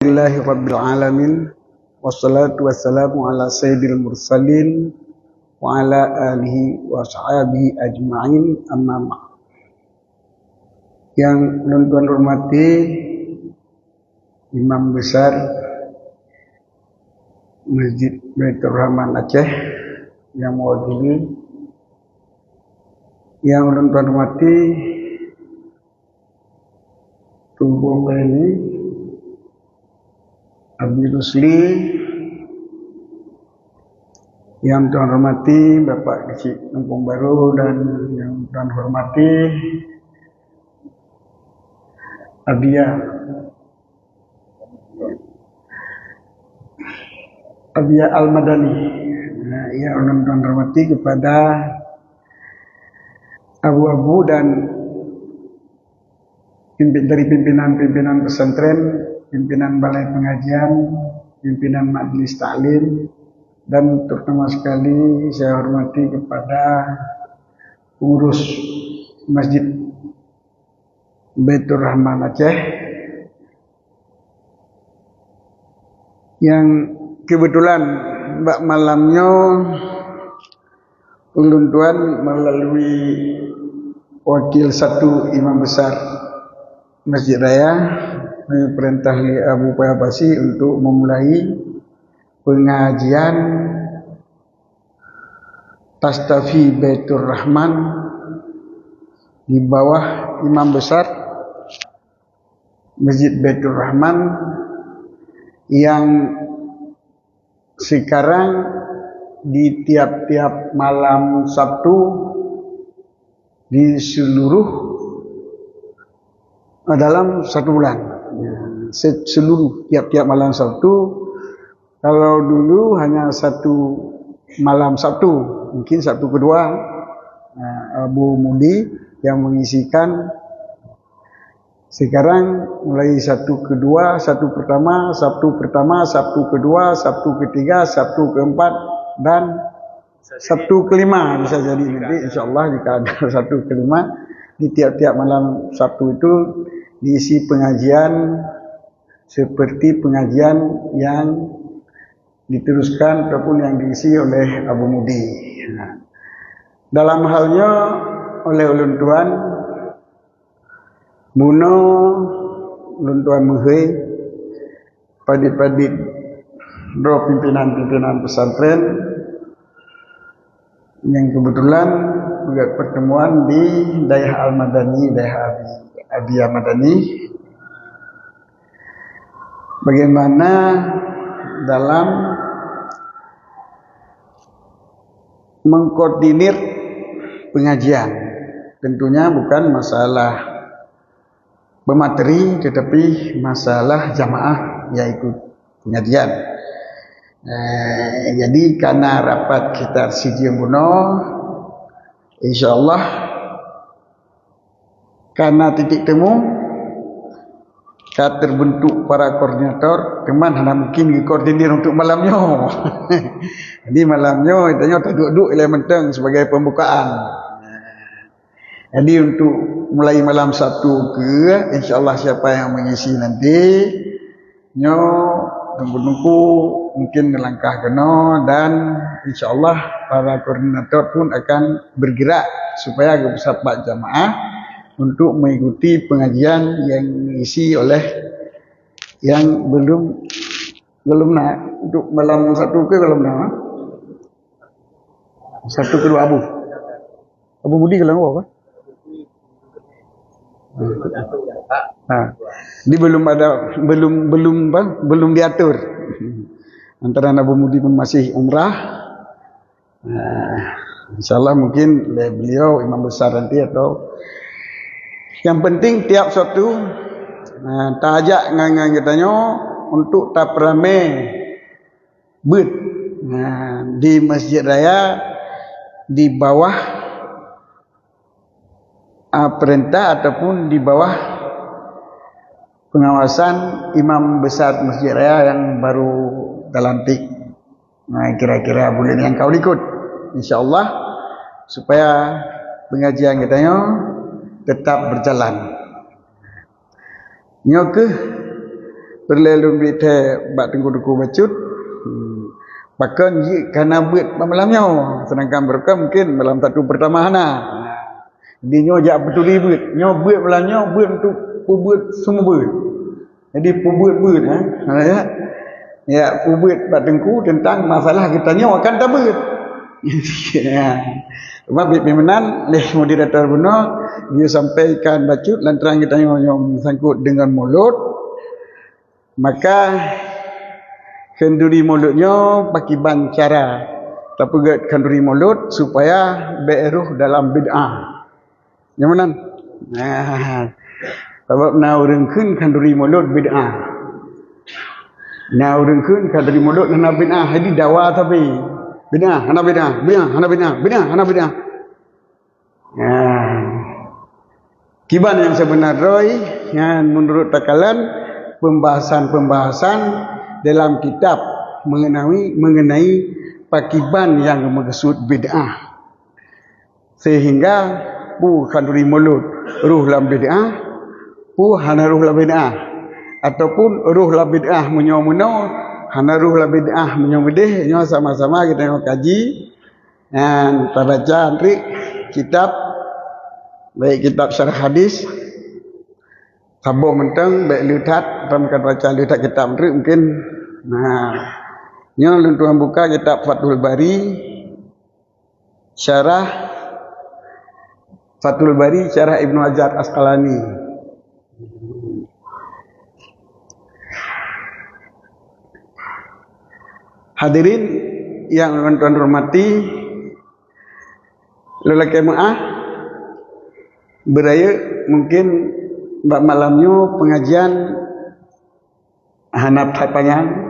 Alhamdulillahi Rabbil Alamin. Wassalatu wassalamu ala sayyidil mursalin wa ala alihi wa sahbihi ajma'in, amma ba'd. Yang tuan-tuan hormati Imam Besar Masjid Baitur Rahman Aceh yang mewakili, yang tuan-tuan hormati Tumpung ini Abi Rusli, yang tuan hormati Bapak Kecik Kampung Baru, dan yang tuan hormati Abia Al-Madani. Yang tuan hormati kepada abu-abu dan dari pimpinan-pimpinan pesantren, pimpinan balai pengajian, pimpinan majelis taklim, dan terutama sekali saya hormati kepada pengurus Masjid Baitur Rahman Aceh yang kebetulan malamnya ulun tuan melalui wakil satu imam besar Masjid Raya perintah Abu Payabasi untuk memulai pengajian Tastafi Baitur Rahman di bawah imam besar Masjid Baitur Rahman yang sekarang di tiap-tiap malam Sabtu di seluruh dalam satu bulan, seluruh tiap-tiap malam Sabtu. Kalau dulu hanya satu malam Sabtu, mungkin Sabtu kedua Abu Mudi yang mengisikan. Sekarang mulai Sabtu kedua, Sabtu pertama, Sabtu pertama, Sabtu kedua, Sabtu ketiga, Sabtu keempat, dan Sabtu kelima bisa jadi nanti insyaallah jika ada Sabtu kelima. Di tiap-tiap malam Sabtu itu diisi pengajian seperti pengajian yang diteruskan ataupun yang diisi oleh Abu Mudi. Dalam halnya oleh ulun tuan Muno, ulun tuan Muhai, padit-padit do pimpinan-pimpinan pesantren yang kebetulan juga pertemuan di Daerah Al-Madani, Daerah Abi Al-Madani. Bagaimana dalam mengkoordinir pengajian, tentunya bukan masalah pemateri tetapi masalah jamaah yaitu pengajian. Jadi karena rapat kita Sijiem Buno, insyaallah karena titik temu kita terbentuk para koordinator, teman hanya mungkin dikoordinir untuk malamnya. Jadi malamnya itanya duduk elementeng sebagai pembukaan. Jadi untuk mulai malam Sabtu ke, insyaallah siapa yang mengisi nanti nyo tunggu-tunggu mungkin langkah kena, dan insyaallah para koordinator pun akan bergerak supaya sahabat jamaah untuk mengikuti pengajian yang diisi oleh yang belum nak untuk malam Sabtu ke belum nak. Sabtu kedua Abu Budi kalau apa? Ini belum diatur. Antara Abu Mudi pun masih umrah. Insyaallah mungkin beliau imam besar nanti atau yang penting tiap suatu tajak ngang katanya untuk tap rame bet di Masjid Raya di bawah perintah ataupun di bawah pengawasan imam besar Masjid Raya yang baru terlantik. Kira-kira bulan yang kau ikut insyaallah supaya pengajian katanya tetap berjalan. Nyoke perlelum bite bak tengku-tengku bacut. Bahkan karena buat malamnya sedangkan mereka mungkin malam satu pertama hana. Dia nyojak betul ribut, nyobut malamnya buat untuk buat semua buat. Jadi buat ya. Ya buat bak tengku tentang masalah kita nyawa akan tak buat. Ya. Sebab pimpinan leh moderator benar dia sampaikan bacut lantaran kita yang sangkut dengan mulut, maka kenduri mulutnya pakai ban cara tapi get kenduri mulut supaya beruh dalam bid'ah. Yang mana? Nah, sebab naurengkeun kenduri mulut bid'ah. Naurengkeun kenduri mulut na bid'ah jadi dawa tapi bid'ah, hana bid'ah, hana bid'ah. Kiban yang sebenarnya yang menurut takalan pembahasan-pembahasan dalam kitab mengenai pakiban yang maksud bid'ah. Sehingga kanduri mulut ruh dalam bid'ah, hana ruh dalam bid'ah. Ataupun ruh dalam bid'ah menyo-menyo hana ruh la bid'ah menyomedeh nyo sama-sama kita tengok kaji dan kita baca antri kitab baik kitab syarah hadis sabo menteng baik lihat dalam kan baca lihat kitab antri mungkin nyo luntuan buka kitab Fathul Bari syarah Ibnu Hajar Asqalani. Hadirin yang tuan hormati, lelaki maaf beraya mungkin bak malamnya pengajian hanap panjang,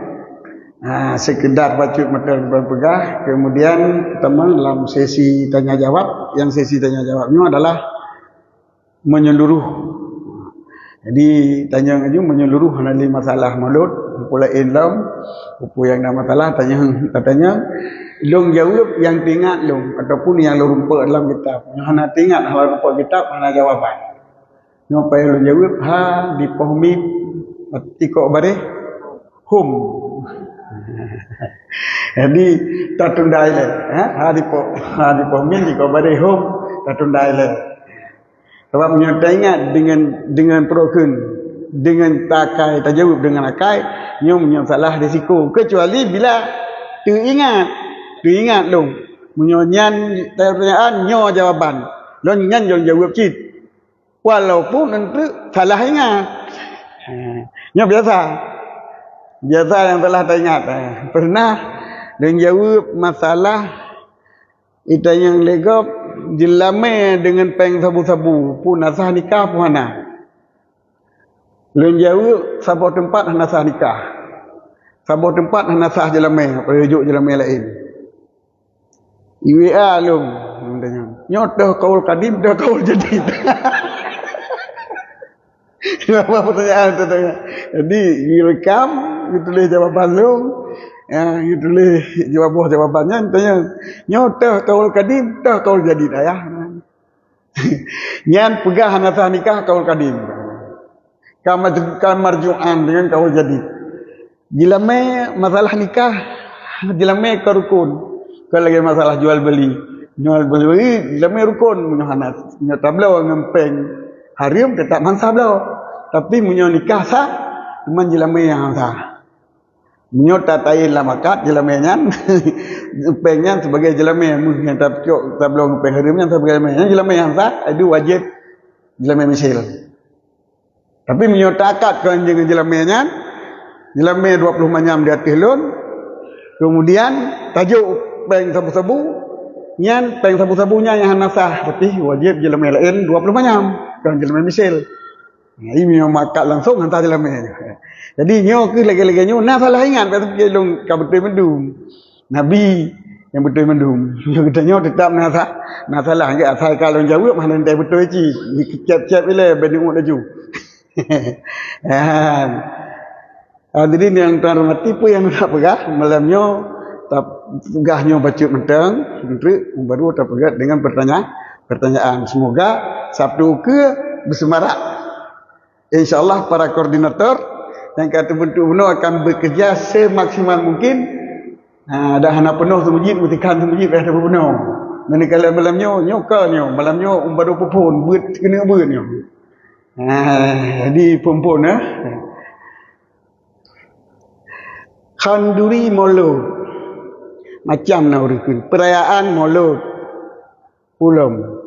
sekedar bacut materi berpegah, kemudian teman dalam sesi tanya jawab, yang sesi tanya jawabnya adalah menyeluruh. Jadi tanya aja menyeluruh dari masalah mulut, pula ilmu, upu yang ada masalah tanya long jawab yang tingat long ataupun yang lumpa dalam kitab. Yang hana tingat hal lumpa kitab hana jawaban. Yang payah long jawab dipahami ikut bare hum. Jadi tak tunda ile, dipahami ikut bare hum tak tunda ile. Sebab menyertai ingat dengan proken, dengan takai, tajawab dengan akai, nyo salah risiko. Kecuali bila teringat long. Menyonyan pertanyaan, nyo jawaban. Lo nyan jawab cit. Walaupun nanti salah ingat. Nyo biasa yang salah tak ingat. Pernah dan jawab masalah itu yang legap jelame dengan peng sabu-sabu pun nasah nikah pun hana. Lain jauh sabu tempat hana sah nikah. Sabu tempat hana sah jelame, perujuk jelame lain. IWA lum katanya. Nyotoh kaul kadim dah kaul jadid. Apa pertanyaan tanya. Jadi direkam ditulis jawaban lum. Ya, ditulis jawabannya tanya nyotoh kaul kadim dah kaul jadid ayah. Nyan pegah hana sah nikah kaul kadim. Kamarjuan dengan kaul jadid. Jilame masalah nikah, jilame karukun. Kalau lagi masalah jual beli, jilame rukun menyohanat. Nyotablau ngempeng harim tetap mansablau. Tapi menyo nikah sah, cuma jilame yang sah. Menyota tayin lah makat jelamenya pengnya sebagai jelame yang tablau ngempeng harimnya sebagai jelame yang sah itu wajib jelame misil. Tapi menyota akad kan dengan jelamenya jelame 20 manyam di atas lun. Kemudian tajuk peng sabu-sabu nyan peng sabu-sabunya yang nasah tapi wajib jelame lain 20 manyam kan jelame misil. Ini yang makat langsung hantar jelame. Jadi nyo ke lagi-lagi nyo nah salah ingat tapi long ka betul mendum. Nabi yang betul mendum. Nyo katanya tetap nah salah enggak asal kalau jawab mana ndai betul ci. Kecap-cap ile bendung laju. Hadirin yang tuan hormati pun yang nak pegah malamnya tak pegahnya baca mentang untuk baru tak pegah dengan pertanyaan. Semoga Sabtu ke bersemarak. InsyaAllah para koordinator yang kata bentuk penuh akan bekerja semaksimal mungkin. Dah hana penuh tu masjid, butikan tu masjid dah penuh. Manakala malamnya nyokalnya, malamnya baru pun buat kena buatnya. Jadi pun Khanduri Maulud macam nak uruskan perayaan Maulud ulum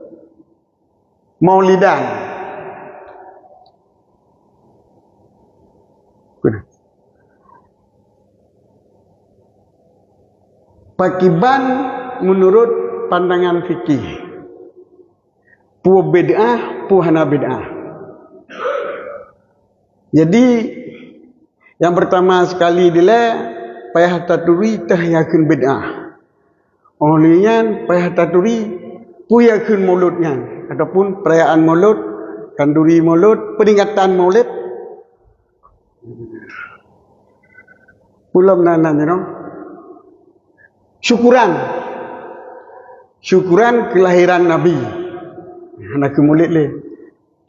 Maulidan pakiban menurut pandangan fikih pu bid'ah pu hana bid'ah. Jadi yang pertama sekali dia payah taturi tah yakin bid'ah. Olehnya payah taturi pu yakin mauludnya ataupun perayaan maulud, kanduri maulud, peringatan maulid. Ulam nananya syukuran kelahiran Nabi. Anak maulid le.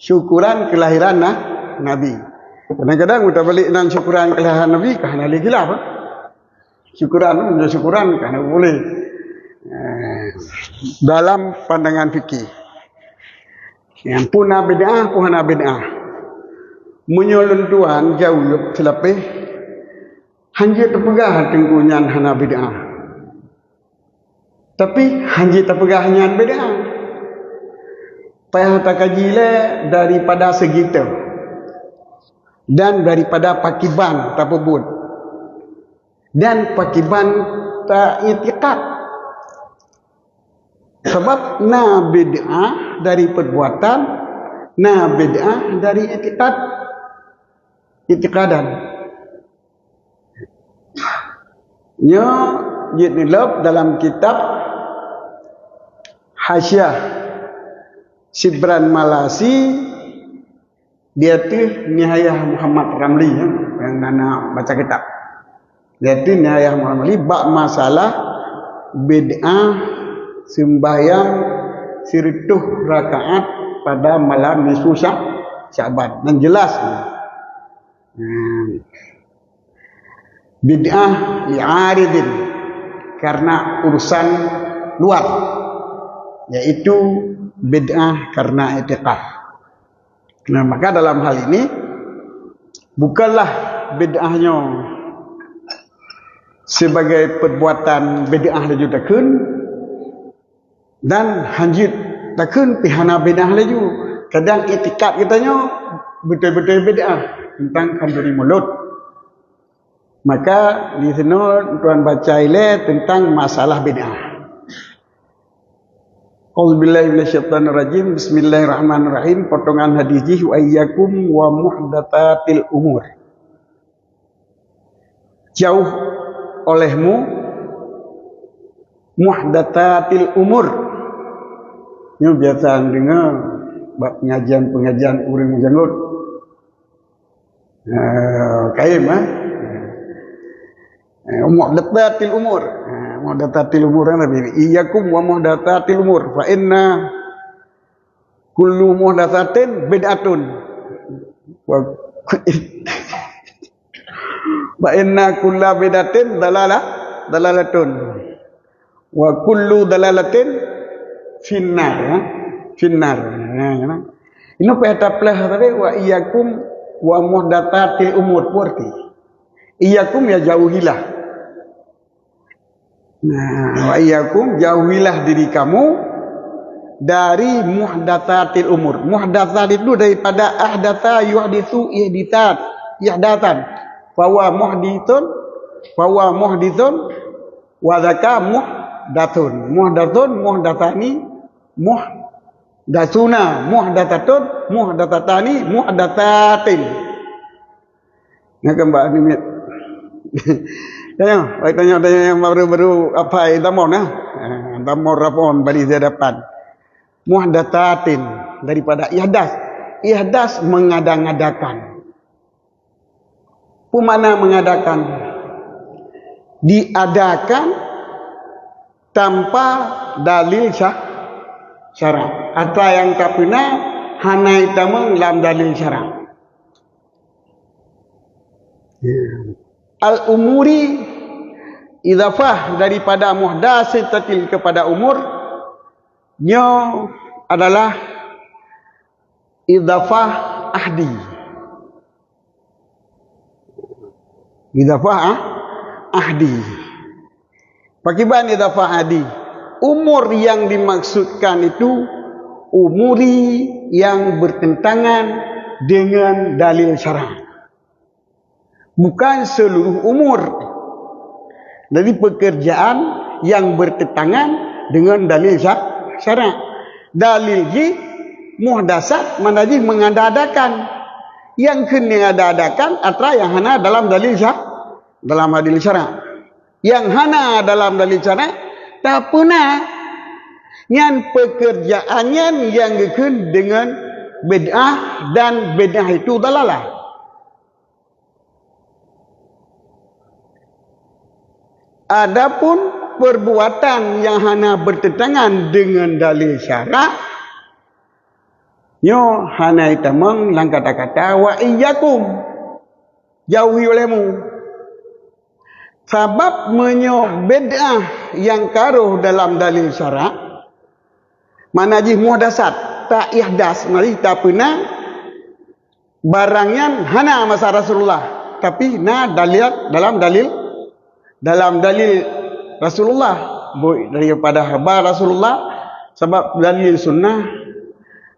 Syukuran kelahiran Nabi. Kadang-kadang kita balik dengan syukuran kelahiran Nabi kerana lagi lah apa? Syukuran menjadi syukuran kerana boleh dalam pandangan fikih. Yang puna bid'ah, puhana bid'ah. Menyeluntuan jauh selapih hanjir terpegah tengkunyan hana bid'ah. Tapi hanjir terpegah hanya bid'ah. Payah tak kaji daripada segitu. Dan daripada pakiban tapubut dan pakiban tak i'tiqad, sebab na bid'ah dari perbuatan, na bid'ah dari i'tiqadan. Nya jidilab dalam kitab Hasyiah Sibran Malasi, dia tu Nihayah Muhammad Ramli yang nana baca kitab. Dia tu Nihayah Muhammad Ramli bab masalah bid'ah sembahyang 100 rakaat pada malam nisfu Syaban. Dan jelas bid'ah li'aridin karena urusan luar, yaitu bid'ah karena i'tiqad. Nah, maka dalam hal ini bukanlah bid'ahnya sebagai perbuatan bid'ah laju takun dan hanjit takun pihana bid'ah laju. Kadang i'tikad katanya betul-betul bid'ah tentang kanduri mulut. Maka di sini tuan baca ile tentang masalah bid'ah. A'udzubillahi minasyaitonir rajim. Bismillahirrahmanirrahim. Potongan hadis wa iyyakum wa muhdatsatil umur. Jauh olehmu muhdatsatil umur. Ini biasa dengar bab pengajian urang janggut. Kaim muhdatsatil umur. Muhdatsatil umur Nabi. Iyyakum wa muhdatsatil umur fa inna kullu muhdatsatin bid'atun wa inna kulla bid'atin dalalatun wa kullu dalalatin finnar finnar. Ini peta pelah tadi wa iyyakum wa muhdatsatil umur berarti iyyakum ya jauhilah. Wa iyyakum jauhilah diri kamu dari muhdatsatil umur. Muhdatsat itu daripada ahdatsa yuhditsu ihdatan. Fa huwa muhditsun wa dzaka muhdatsun. Muhdatsani muhdatsuna, muhdatsatun muhdatsatani muhdatsatin. Nah kembali ni. Tanya yang baru-baru apa damon damon rapon bari depan muhdatsatin daripada ihdas mengadang-adakan. Pemana mengadakan? Diadakan tanpa dalil syarak. Atau yang tak pernah hanai tamang dalam dalil syarak. al-umuri, idafah daripada muhdatsatil kepada umur nyo adalah idafah ahdi. Idafah ahdi. Pakiban idafah ahdi. Umur yang dimaksudkan itu umuri yang bertentangan dengan dalil syarak. Bukan seluruh umur. Jadi pekerjaan yang bertentangan dengan dalil syarak. Dalil ji muhdasat manaji mengada-adakan. Yang kena ada-adakan atra yang hana dalam dalil syarak. Yang hana dalam dalil syarak tak pernah yang pekerjaannya yang gekun dengan bid'ah, dan bid'ah itu dalalah. Adapun perbuatan yang hana bertentangan dengan dalil syarak, nyo hana itamang lang kata-kata wa iyyakum, jauhi olehmu. Sebab menyo bid'ah yang karuh dalam dalil syarak, manaji muhdasat tak ihdas, mari tak pernah barangnya hana masa Rasulullah, tapi na dalil dalam dalil Rasulullah, daripada khabar Rasulullah. Sebab dalil sunnah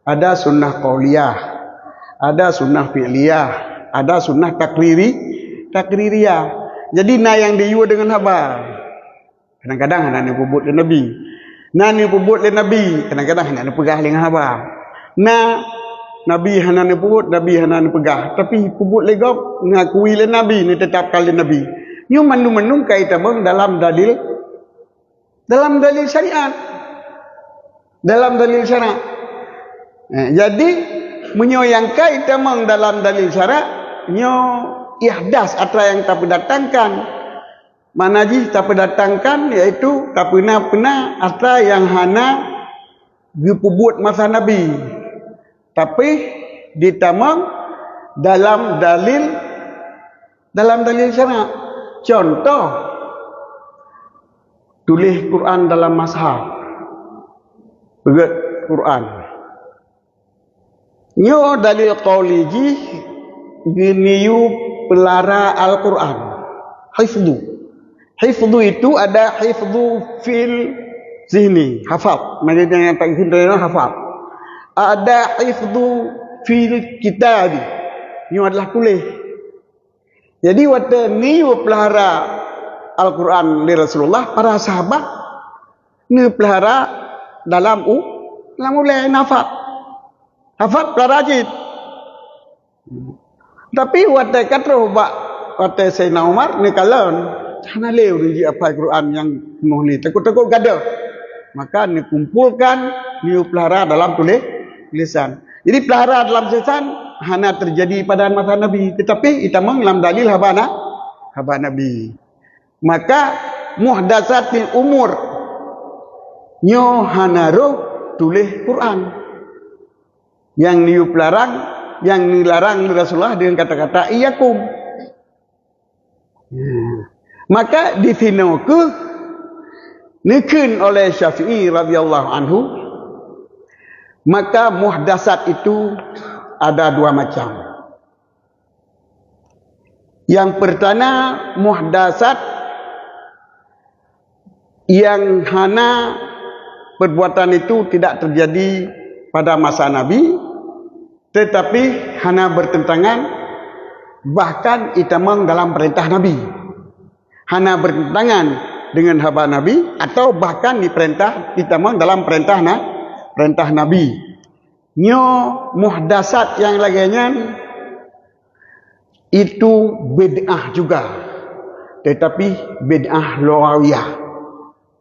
ada sunnah qauliyah, ada sunnah fi'liyah, ada sunnah takririyah. Jadi na yang diyu dengan khabar. Kadang-kadang hana ni pubut le Nabi. Na ni pubut le Nabi, kadang-kadang hana ni pegah dengan khabar. Na Nabi hana ni pubut, Nabi hana ni pegah, tapi pubut le gop ngakui le Nabi, ni tetapkan le Nabi. Nyu manu-manu kaitan dalam dalil syariat. Dalam dalil syarak. Jadi menyoyang kaitan dalam dalil syarak nyo ihdas atau yang tak berdatangkan. Manaji tak berdatangkan iaitu tak pernah atau yang hana dipubut masa Nabi. Tapi ditamang dalam dalil syarak. Contoh, tulis Quran dalam mazhab, begat Quran. Nyo dalil qauliji giniyu pelara Al-Quran. Hifdu itu ada hifdu fil zihni, hafal. Maksudnya yang tak hifdu hafal. Ada hifdu fil kitab. Nyo adalah tulis. Jadi waktu ni pelihara Al-Quran di Rasulullah, para sahabat ni pelihara dalam ulai nafat. Hafat pelihara jid. Tapi waktu kata waktu Sayyidina Umar ni kalon, hana leu di apa Al-Quran yang penuh ni. Takut-takut gada. Maka ni kumpulkan, ni pelihara dalam tulisan. Jadi pelihara dalam tulisan hana terjadi pada masa Nabi, tetapi itamang dalam dalil haba Nabi. Maka muhdatsatil umur nyo hana roh tulis Quran. Yang dilarang, yang dilarang Rasulullah dengan kata-kata iyyakum. Maka difinoku nikun oleh Syafi'i radhiyallahu anhu. Maka muhdatsat itu ada dua macam. Yang pertama muhdatsat yang hana perbuatan itu tidak terjadi pada masa Nabi, tetapi hana bertentangan bahkan itamang dalam perintah Nabi. Hana bertentangan dengan haba Nabi atau bahkan diperintah itamang dalam perintah Nabi. Nyo muhdatsat yang lainnya itu bid'ah juga, tetapi bid'ah lughawiyah,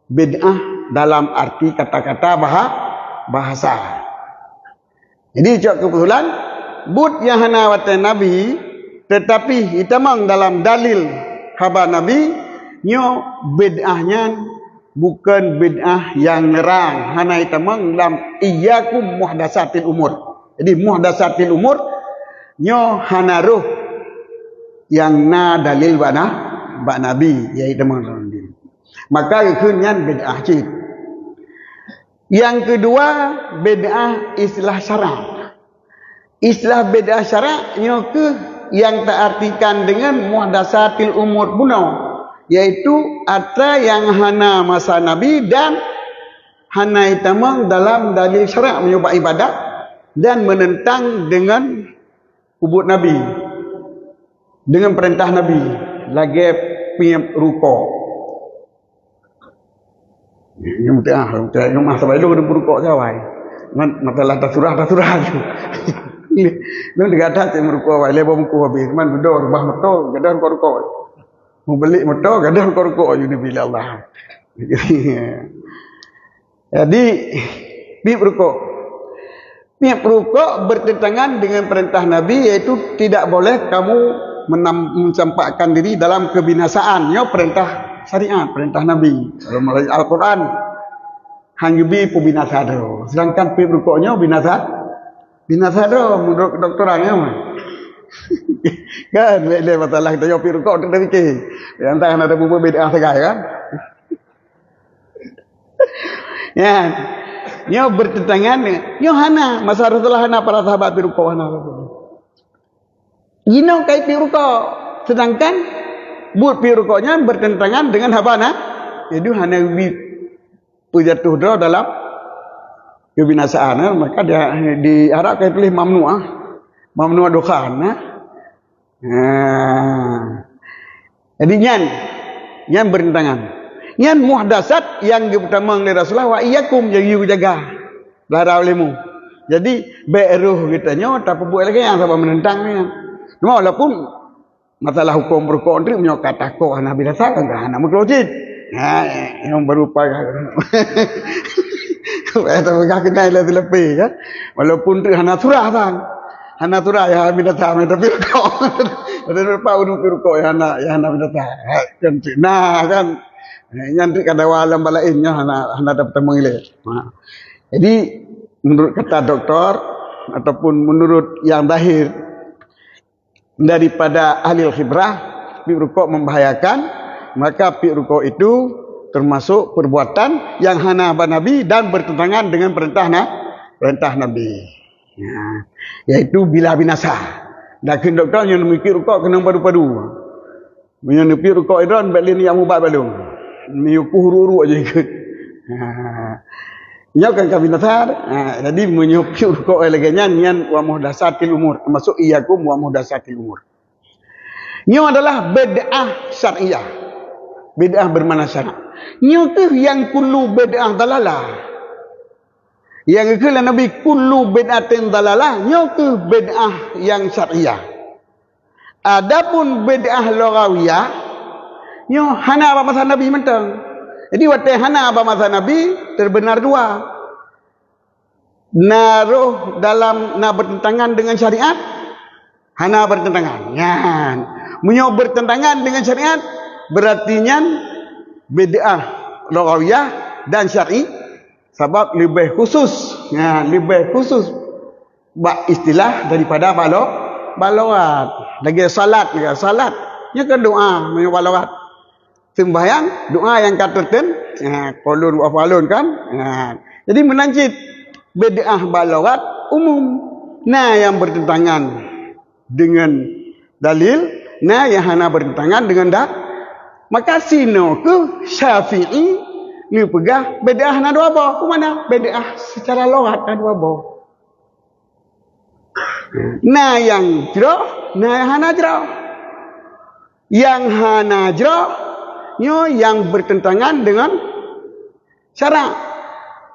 bid'ah dalam arti kata-kata bahasa. Jadi cak kebetulan but yang hana watan Nabi, tetapi itamang dalam dalil khabar Nabi, nyo bid'ahnya bukan bid'ah yang nerang, hana itamang dalam iyyakum muhdatsatil umur. Jadi muhdatsatil umur nyo hana roh yang na dalil bak Nabi iaitu Nabi. Maka kenyang bid'ah cik. Yang kedua bid'ah istilah syarak. Istilah bid'ah syarak yang tak artikan dengan muhdatsatil umur bunuh, yaitu ada yang hana masa Nabi dan hana itamang dalam dalil syarak menyebab ibadat dan menentang dengan ubud Nabi, dengan perintah Nabi lagi punya rukuk. Ini mesti masa baru kena berukuk jawai. Masalah surah tu. Nak digada cek merukuk awak lebar muka habis. Man bedor bah motor gadan kau rukuk. Mau beli motor gadan kau rukuk you nabi Allah. Jadi bib rukuk. Bib rukuk bertentangan dengan perintah Nabi, iaitu tidak boleh kamu mencampakkan diri dalam kebinasaan. Ya perintah syariat, perintah Nabi. Dalam Al-Quran hanya bi binasa do. Sedangkan pi rukuknya binasa do menurut kedokterannya mah. Kan le masalah kita yo pi rukuk untuk fikir. Yang entah ada bubu bid'ah segai kan. Ya. Nyo bertentangan nyo hana masa Rasulullah hana para sahabat pi rukuk hana. Gino kai pi rukuk. Sedangkan buat pi rukuknya bertentangan dengan habana. Jadi hana jatuh draw dalam kebinasaan, maka dia diharapkan pilih mamnuah dokan. Jadi nyan bertentangan. Nyan muhdatsat yang pertama oleh Rasulullah wa iyyakum jaga lara olehmu. Jadi beruh kitanya tapi buat lagi yang sama menentangnya. Walaupun masalah hukum berkon ni menyokat takut Nabi dasar kan anak mukhlojid. Yang berupa itu enggak kenal lebih kan. Walaupun tu hana surah kan. Hana surah ya binatang tapi kok. Ada berapa urut ya hana binatang. Nah kan nyantri kada walam balainnya hana dapat mengilir. Jadi menurut kata doktor ataupun menurut yang zahir daripada ahli khibrah, pi rukuk membahayakan, maka pi rukuk itu termasuk perbuatan yang hana Nabi dan bertentangan dengan perintah Nabi. Yaitu bila binasa. Dak doktor yang mikir rukuk kena padu-padu. Menyepi rukuk idron balin yang ubat balung. Miuku huru-huru aja ikut. Nyo kan kabinasar. Jadi menyepi rukuk leganya nian wa muhdatsatil umur, termasuk iyyakum wa muhdatsatil umur. Nyo adalah bid'ah syariah. Bid'ah bermakna syarak. Nyo tu yang kullu bid'ah dalalah. Yang kala Nabi kullu bid'atin dalalah, nyo tu bid'ah yang syariah. Adapun bid'ah lughawiyah, nyo hana apa masa Nabi mentang. Jadi waktu hana apa masa Nabi terbenar dua. Naruh dalam bertentangan dengan syariat, hana bertentangan. Nyan. Menyo bertentangan dengan syariat berartinya bid'ah lughawiyah dan syar'i, sebab lebih khusus, lebih khusus bak istilah daripada balawat. Lagi salat nya kan doa menyo balawat. Sembahyang doa yang katakan qaulun wa falun kan. Jadi menanjit bid'ah balawat umum. Nah yang bertentangan dengan dalil, nah yang hana bertentangan dengan maka sino ke Syafi'i ni pegah bid'ah na dua apa? Ku mana? Bid'ah secara lughat na dua apa? Nah yang jero, nah hana jero. Yang hana jero nyo yang bertentangan dengan syarak.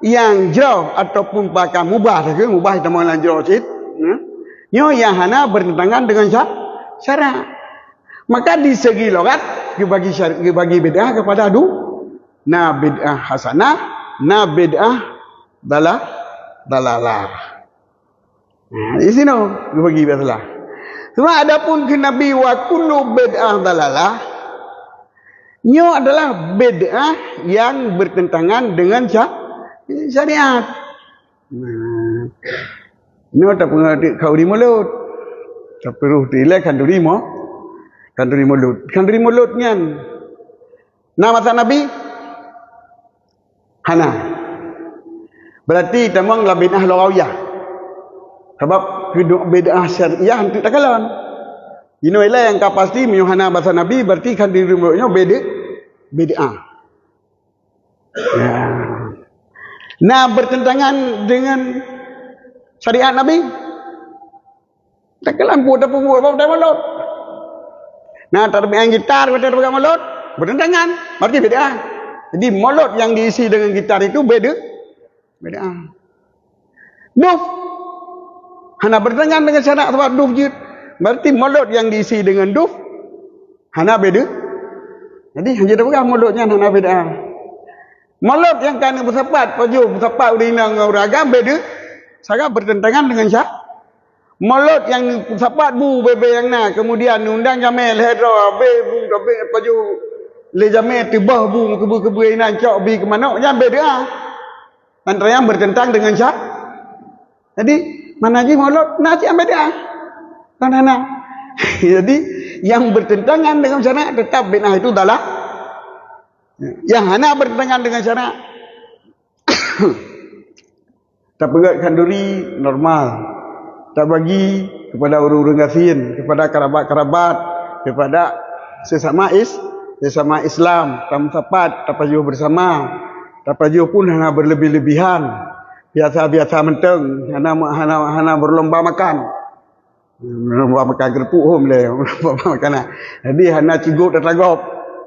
Yang jero ataupun pakam mubah ke mubah kita mengalan jero cit. Nyo yang hana bertentangan dengan syarak. Maka di segi logat dibagi bid'ah kepada na bid'ah hasanah, na bid'ah dalalah. Di sini dibagi bid'ah. Cuma adapun ke Nabi wa kullu bid'ah dalalah, nyo adalah bid'ah yang bertentangan dengan syariat. Nyo tak pengerti kau di mulut. Tak perlu dilekan dirimu. Kanduri mulut. Kanduri mulutnya. Nama Nabi Hana. Berarti tamang la bid'ah lawiyah. Sebab kedua bid'ah syariah untuk takalan. Inoilah yang pasti menyuhana bahasa Nabi berarti kanduri mulutnya bid'ah. Ya. Nah, bertentangan dengan syariat Nabi. Tak kelampu tak buat apa mulut. Nah, terbiang gitar pada pegang mulut bertentangan, berarti bid'ah. Jadi mulut yang diisi dengan gitar itu bid'ah. Duf hana bertentangan dengan syarat sebab duf je. Berarti mulut yang diisi dengan duf hana beda. Jadi hanya pegang mulutnya hana bid'ah. Mulut yang kena bersapat, paju bersapat urina dengan uragam beda. Sangat bertentangan dengan syarat. Mulut yang bersapat bu bebe yang na, kemudian undang jamel hedra be bu be paju le jamel tibah bu kebu-kebu ina cok bi ke mana yang beda. Antara yang bertentang dengan syarat. Jadi mana lagi mulut nasi yang beda. Tanana. Jadi yang bertentangan dengan syarat tetap bid'ah itu adalah yang hana bertentangan dengan syarat. Tak pegat kanduri normal. Tak bagi kepada orang-orang kafir, kepada kerabat-kerabat, kepada sesama Islam, tak tepat, tak paju bersama, tak paju pun hana berlebih-lebihan, biasa-biasa menteng, hana berlomba makan. Berlomba makan kerupuk boleh, berlomba makan. Jadi hana cigut dan tagap.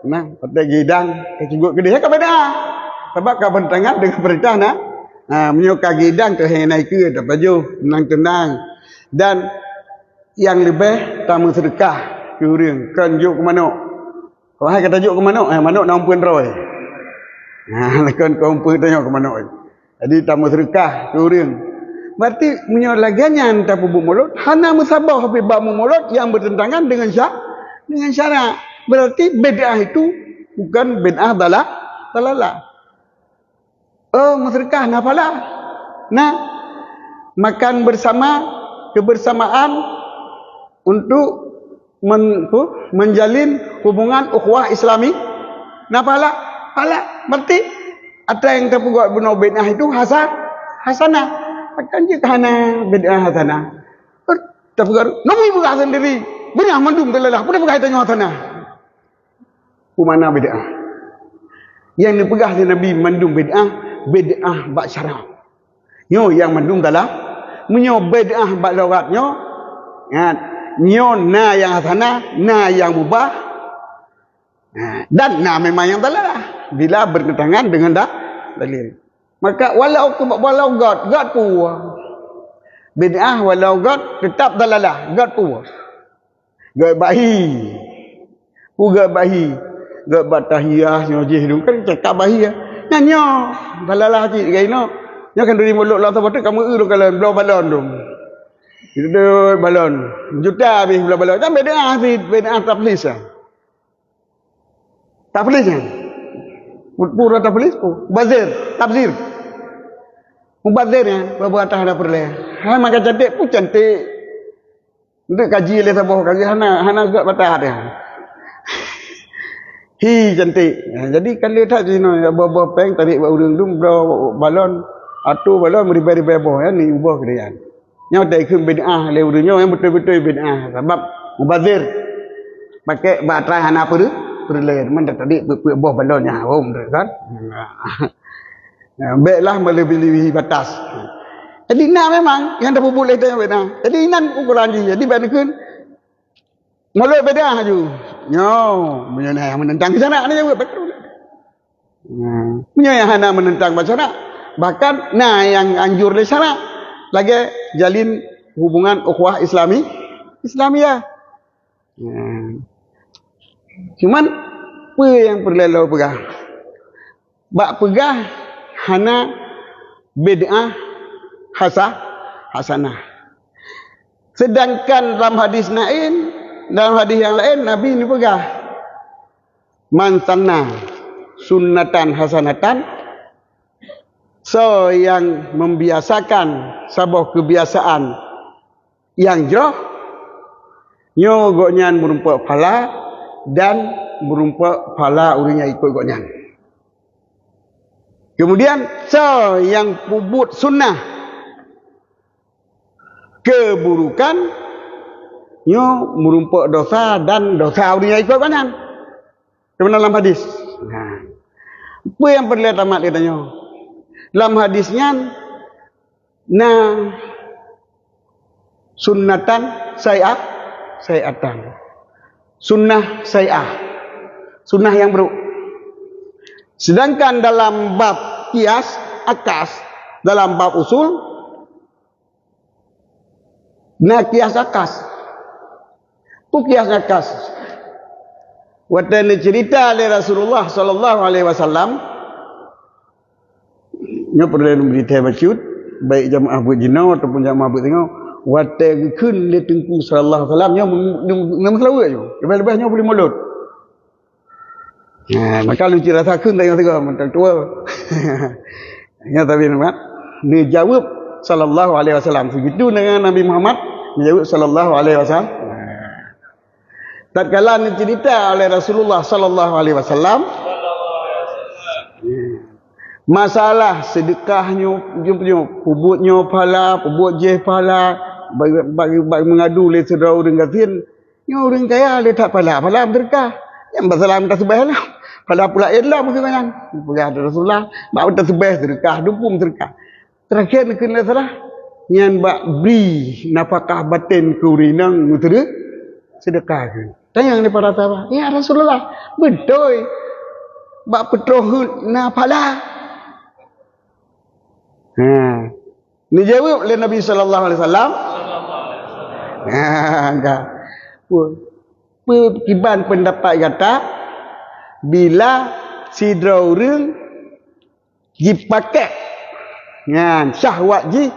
Nah, pada gidang, cigut ke dia, beda. Sebab kau bertentangan dengan perintah nak. Menyuka gidang ke henai ke, tak paju, tenang-tenang. Dan yang lebih tamu sedekah ke orang kanjuk ke manuk. Kalau hai kata juk ke manuk, manuk nampun roy. Lekan kau umpun tanya ke manuk. Jadi tamu sedekah ke orang. Berarti menyolaganya antara bubuk mulut hana musabah habis bamu mulut yang bertentangan dengan syarat. Berarti bid'ah itu bukan bid'ah dalalah. Sedekah nafalah. Nah, makan bersama kebersamaan untuk menjalin hubungan ukhuwah Islami. Nafalah, berarti ada yang terbuat benar bid'ah itu hasanah. Akan je hana bid'ah hasanah. Terbuat nabi buka sendiri. Benar mandum telalah. Pun buka tanya hasanah. Mana bid'ah? Yang dipegah Nabi mandum bid'ah bak syarah. Nyo yang mandum dalam menyo bid'ah bak logatnyo. Nyo na yang hasanah, na yang mubah. Dan na memang yang dalalah bila bertentangan dengan dalil. Maka walau God puwa. Bid'ah walau God tetap dalalah, God puwa. God bahi. God bahi. God batahiyah nyojih tu kan cakap bahi. Nyo dalalah cik gaino. Nyo kan dari mulut lah tu kamu kalau blow balon tu. Itu balon. Juta habis blow balon. Kan bid'ah tablis ah. Tablis kan? Pura tablis pun. Tabzir. Mubazir ya, berbuat tak ada perleh. Maka cantik pun cantik. Untuk kaji oleh sabuh kaji hana agak patah dia. Cantik. Jadi kalau tak sino bawa peng tarik buat urang tu balon atau balon beri-beri boh ya ni ubah kedean. Nyo tak ikut bid'ah le urangnya yang betul-betul bid'ah sebab mubazir. Pakai batrai hana apa tu? Perleh men tadi buah balonnya kan. Baiklah melebihi batas. Jadi nak memang yang dah boleh tanya beda. Jadi nan ukuran je. Jadi bedakan mulut beda aju. Nyo, punya yang menentang ke sana ni juga betul. Punya yang hana menentang baca. Bahkan nah yang anjur le sana lagi jalin hubungan ukhuwah Islamiyah. Cuman apa yang perlu pegah? Bak pegah hana bid'ah hasanah. Sedangkan dalam hadis yang lain Nabi ni pegah man sanna sunnatan hasanatan, so yang membiasakan sebuah kebiasaan yang jauh nyo goknyan merumpuk pahala dan berupa pala orang yang ikut-ikutnya. Kemudian yang pubut sunnah keburukan nyo merumpuk dosa dan dosa orang yang ikut-ikutnya. Kemudian dalam hadis. Nah, apa yang perlu tamat dia tanya? Dalam hadisnya sunnatan sayatan. Sunnah sayah. Sunnah yang buruk. Sedangkan dalam bab kias, akas, dalam bab usul, kias akas. Itu kias akas. Waktu ini cerita oleh Rasulullah sallallahu alaihi wasallam, nya perlu berita bacut, baik jamaah buat jinau ataupun jamaah buat tengok, waktu kun le tengku sallallahu alaihi wasallam, nya selalu aja. Lepas-lepasnya boleh mulut. Maka lu cerita kun tengok-tengok mentang tua. Ya tapi nampak, dia jawab sallallahu alaihi wasallam. Begitu dengan Nabi Muhammad, dia jawab sallallahu alaihi wasallam. Tatkala ni cerita oleh Rasulullah sallallahu alaihi wasallam masalah sedekahnya, pubutnya pahala, pubut je pahala, bagi mengadu le saudara orang kafir, nya orang kaya le tak pahala, pahala berkah. Yang masalah minta sebahlah. Pahala pula ialah mesti banyak. Pula ada Rasulullah, bab minta sebah sedekah, dupum sedekah. Terakhir nak kena salah, yang bak beri nafkah batin ke urinang mutera sedekah ke. Tanya kepada sahabat, ya Rasulullah, betul bak petroh na pahala. Ni jawab oleh Nabi sallallahu alaihi wasallam. Enggak. Pekiban pendapat kata bila sidra orang dipakai syahwat ji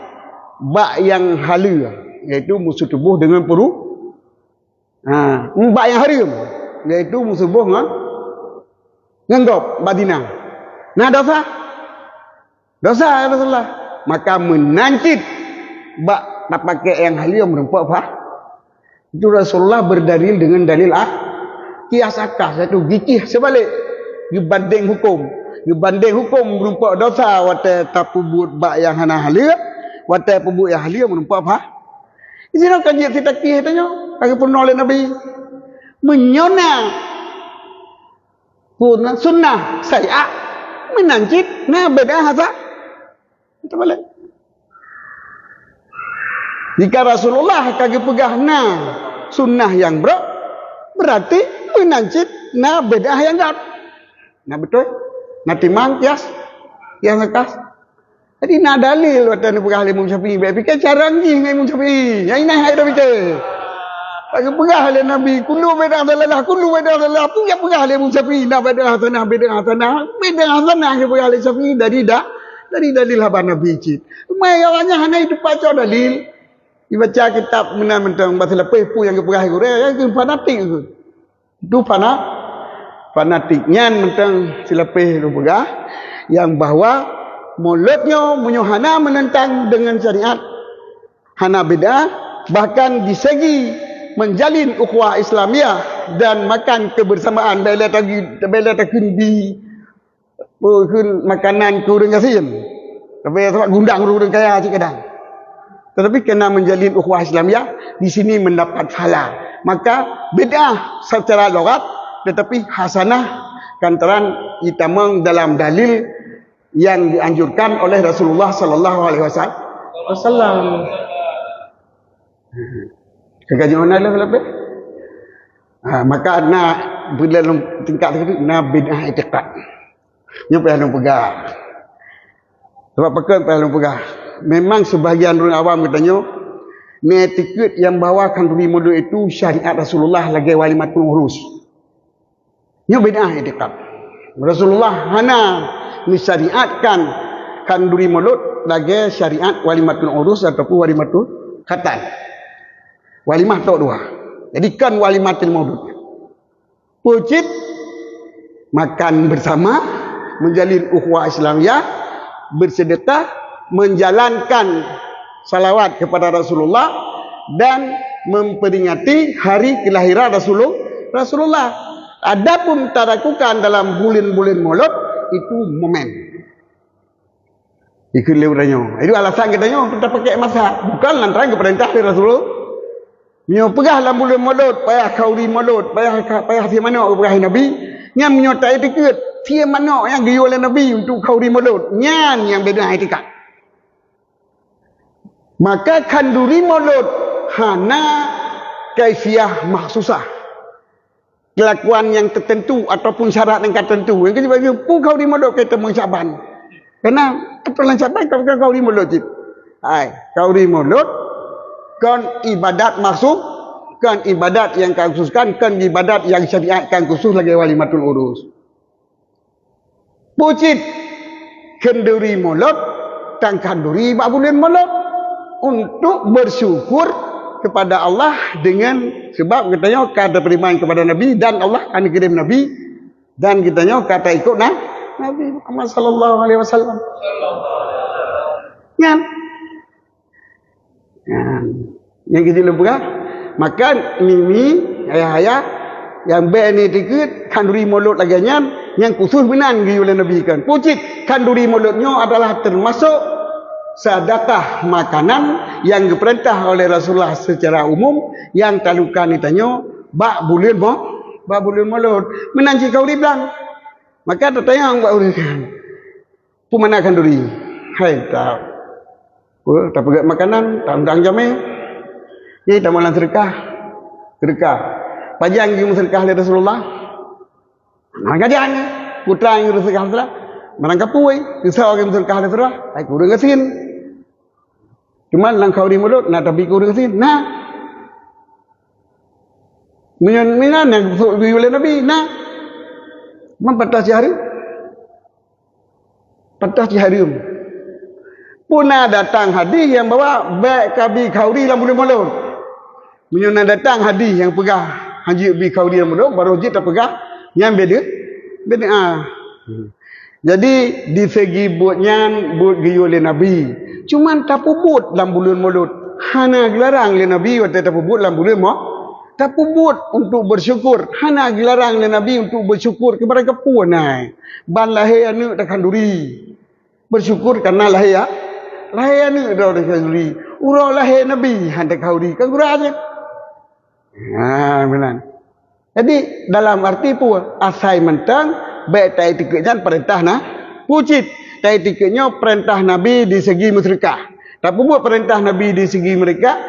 bak yang halal, iaitu musuh tubuh dengan perut. Bak yang haram, iaitu musuh tubuh nganggap badina. Dosa ya Rasulullah. Maka menancit bak tak pakai yang halal merupakan apa? Itu Rasulullah berdalil dengan dalil kias akas, iaitu gigih sebalik, dibanding hukum. Dibanding hukum merupakan dosa waktu tapubut bak yang hana halal, waktu pubut yang halal merupakan apa? Ini nak kaji kita kih tanya, bagi pun oleh Nabi menyona pun sunnah saya menancit beda hasa. Kita balik. Jika Rasulullah kaki pegah sunnah yang berarti menancit beda yang gap. Betul? Timang kias yang ngekas. Jadi dalil waktu ni pegah Imam Syafi'i. Fikir cara ni Imam Syafi'i. Yang ini hai dah bicara. Kaki pegah oleh Nabi, kullu beda adalah tu yang pegah oleh Imam Syafi'i. Beda hasanah kaki pegah oleh Syafi'i dari dalil haban Nabi cik. Mayawanya hanya itu baca dalil. Dibaca kitab menang-menang bahasa lepih pu yang keperah Korea, yang fanatik itu. Itu fanatiknya mentang silepih itu pegah yang bahwa mulutnya menyohana menentang dengan syariat. Hana beda, bahkan di segi menjalin ukhuwah Islamiyah dan makan kebersamaan bela takin di makanan kurang kasin. Tapi sebab gundang kurang kaya cik kadang. Tetapi kena menjalin ukhuwah Islamiyah, di sini mendapat pahala. Maka beda secara logat, tetapi hasanah kantaran itamang dalam dalil yang dianjurkan oleh Rasulullah sallallahu alaihi wasallam. Kekajian mana lebih? Maka bila tingkat itu bid'ah i'tiqad. Nya payah pegang. Sebab pekan payah pegang. Memang sebahagian orang awam katanya, etiket yang bawakan duri modul itu syariat Rasulullah lagi walimatul urus. Nya bid'ah i'tiqad. Rasulullah hana mensyariatkan kanduri mulut lagi syariat walimatul urus ataupun walimatul khatan. Walimah tok dua. Jadikan walimatul maulud. Pucit makan bersama, menjalin ukhuwah Islamiyah, bersedekah, menjalankan salawat kepada Rasulullah dan memperingati hari kelahiran Rasulullah. Adapun tarakukan dalam bulan-bulan Maulud itu momen. Ikut lewatnya. Itu alasan katanya kita pakai masa. Bukan lantaran keperintah dari Rasulullah. Nyo pegah dalam bulan Maulud, payah kauri Maulud, payah si mana pegah Nabi. Yang menyertai etiket, si mana yang dioleh Nabi untuk kauri Maulud. Yang beda etiket. Maka kanduri Maulud hana kaifiah mahsusah. Kelakuan yang tertentu ataupun syarat yang tertentu. Yang kita bagi pu kauri Maulud kita mengsaban. Karena perlancaban kau di mulut itu. Kau di mulut kan ibadat maksud, kan ibadat yang kau khususkan, kan ibadat yang syariatkan khusus lagi walimatul urus. Pucit kenduri mulut, tangkanduri babulin mulut untuk bersyukur kepada Allah dengan sebab katanya kata beriman kepada Nabi dan Allah akan kirim Nabi dan kitanya kata ikut Nabi Muhammad sallallahu alaihi wasallam. Yang kita lupa, maka mimi ayah-ayah yang ni dikit kanduri mulut lagi yang khusus benan oleh Nabi kan. Pucit kanduri mulutnya adalah termasuk sedekah makanan yang diperintah oleh Rasulullah secara umum yang talukan ditanya bak bulan mulut menanci kau dibilang. Maka tertanya orang buat urusan. Pemana kanduri? Hai, tak. Tak pegat makanan, tak undang jamai. Ini tak malam sedekah. Pajang yang sedekah oleh Rasulullah. Ngajian putra yang sedekah Rasulullah. Merangkap puai, risau yang sedekah oleh Rasulullah. Hai, kurang kesin. Cuma langkau di mulut, nak tapi kurang kesin. Nah. Minan yang disebut oleh Nabi, nah. Patah sehari puna datang hadis yang bawa baik kabi kauri dalam bulan Maulud. Menyuna datang hadis yang pegah haji bi kauri dalam Maulud baru je tak pegah yang beda. Jadi di segi buat giyo oleh Nabi. Cuman tak puput dalam bulan Maulud. Hana gelarang oleh Nabi waktu tak puput dalam bulan Maulud. Tak puput untuk bersyukur. Hana dilarang oleh Nabi untuk bersyukur kepada kepuanai. Ban lahir anak dah kanduri. Bersyukur karena lahir anak dah kanduri. Urau lahir Nabi hendak kanduri. Kan kurang aja. Benar. Jadi dalam arti pun asai mentang baik tak etiketnya perintah pucit. Tak etiketnya perintah Nabi di segi musyrikah. Tak puput perintah Nabi di segi mereka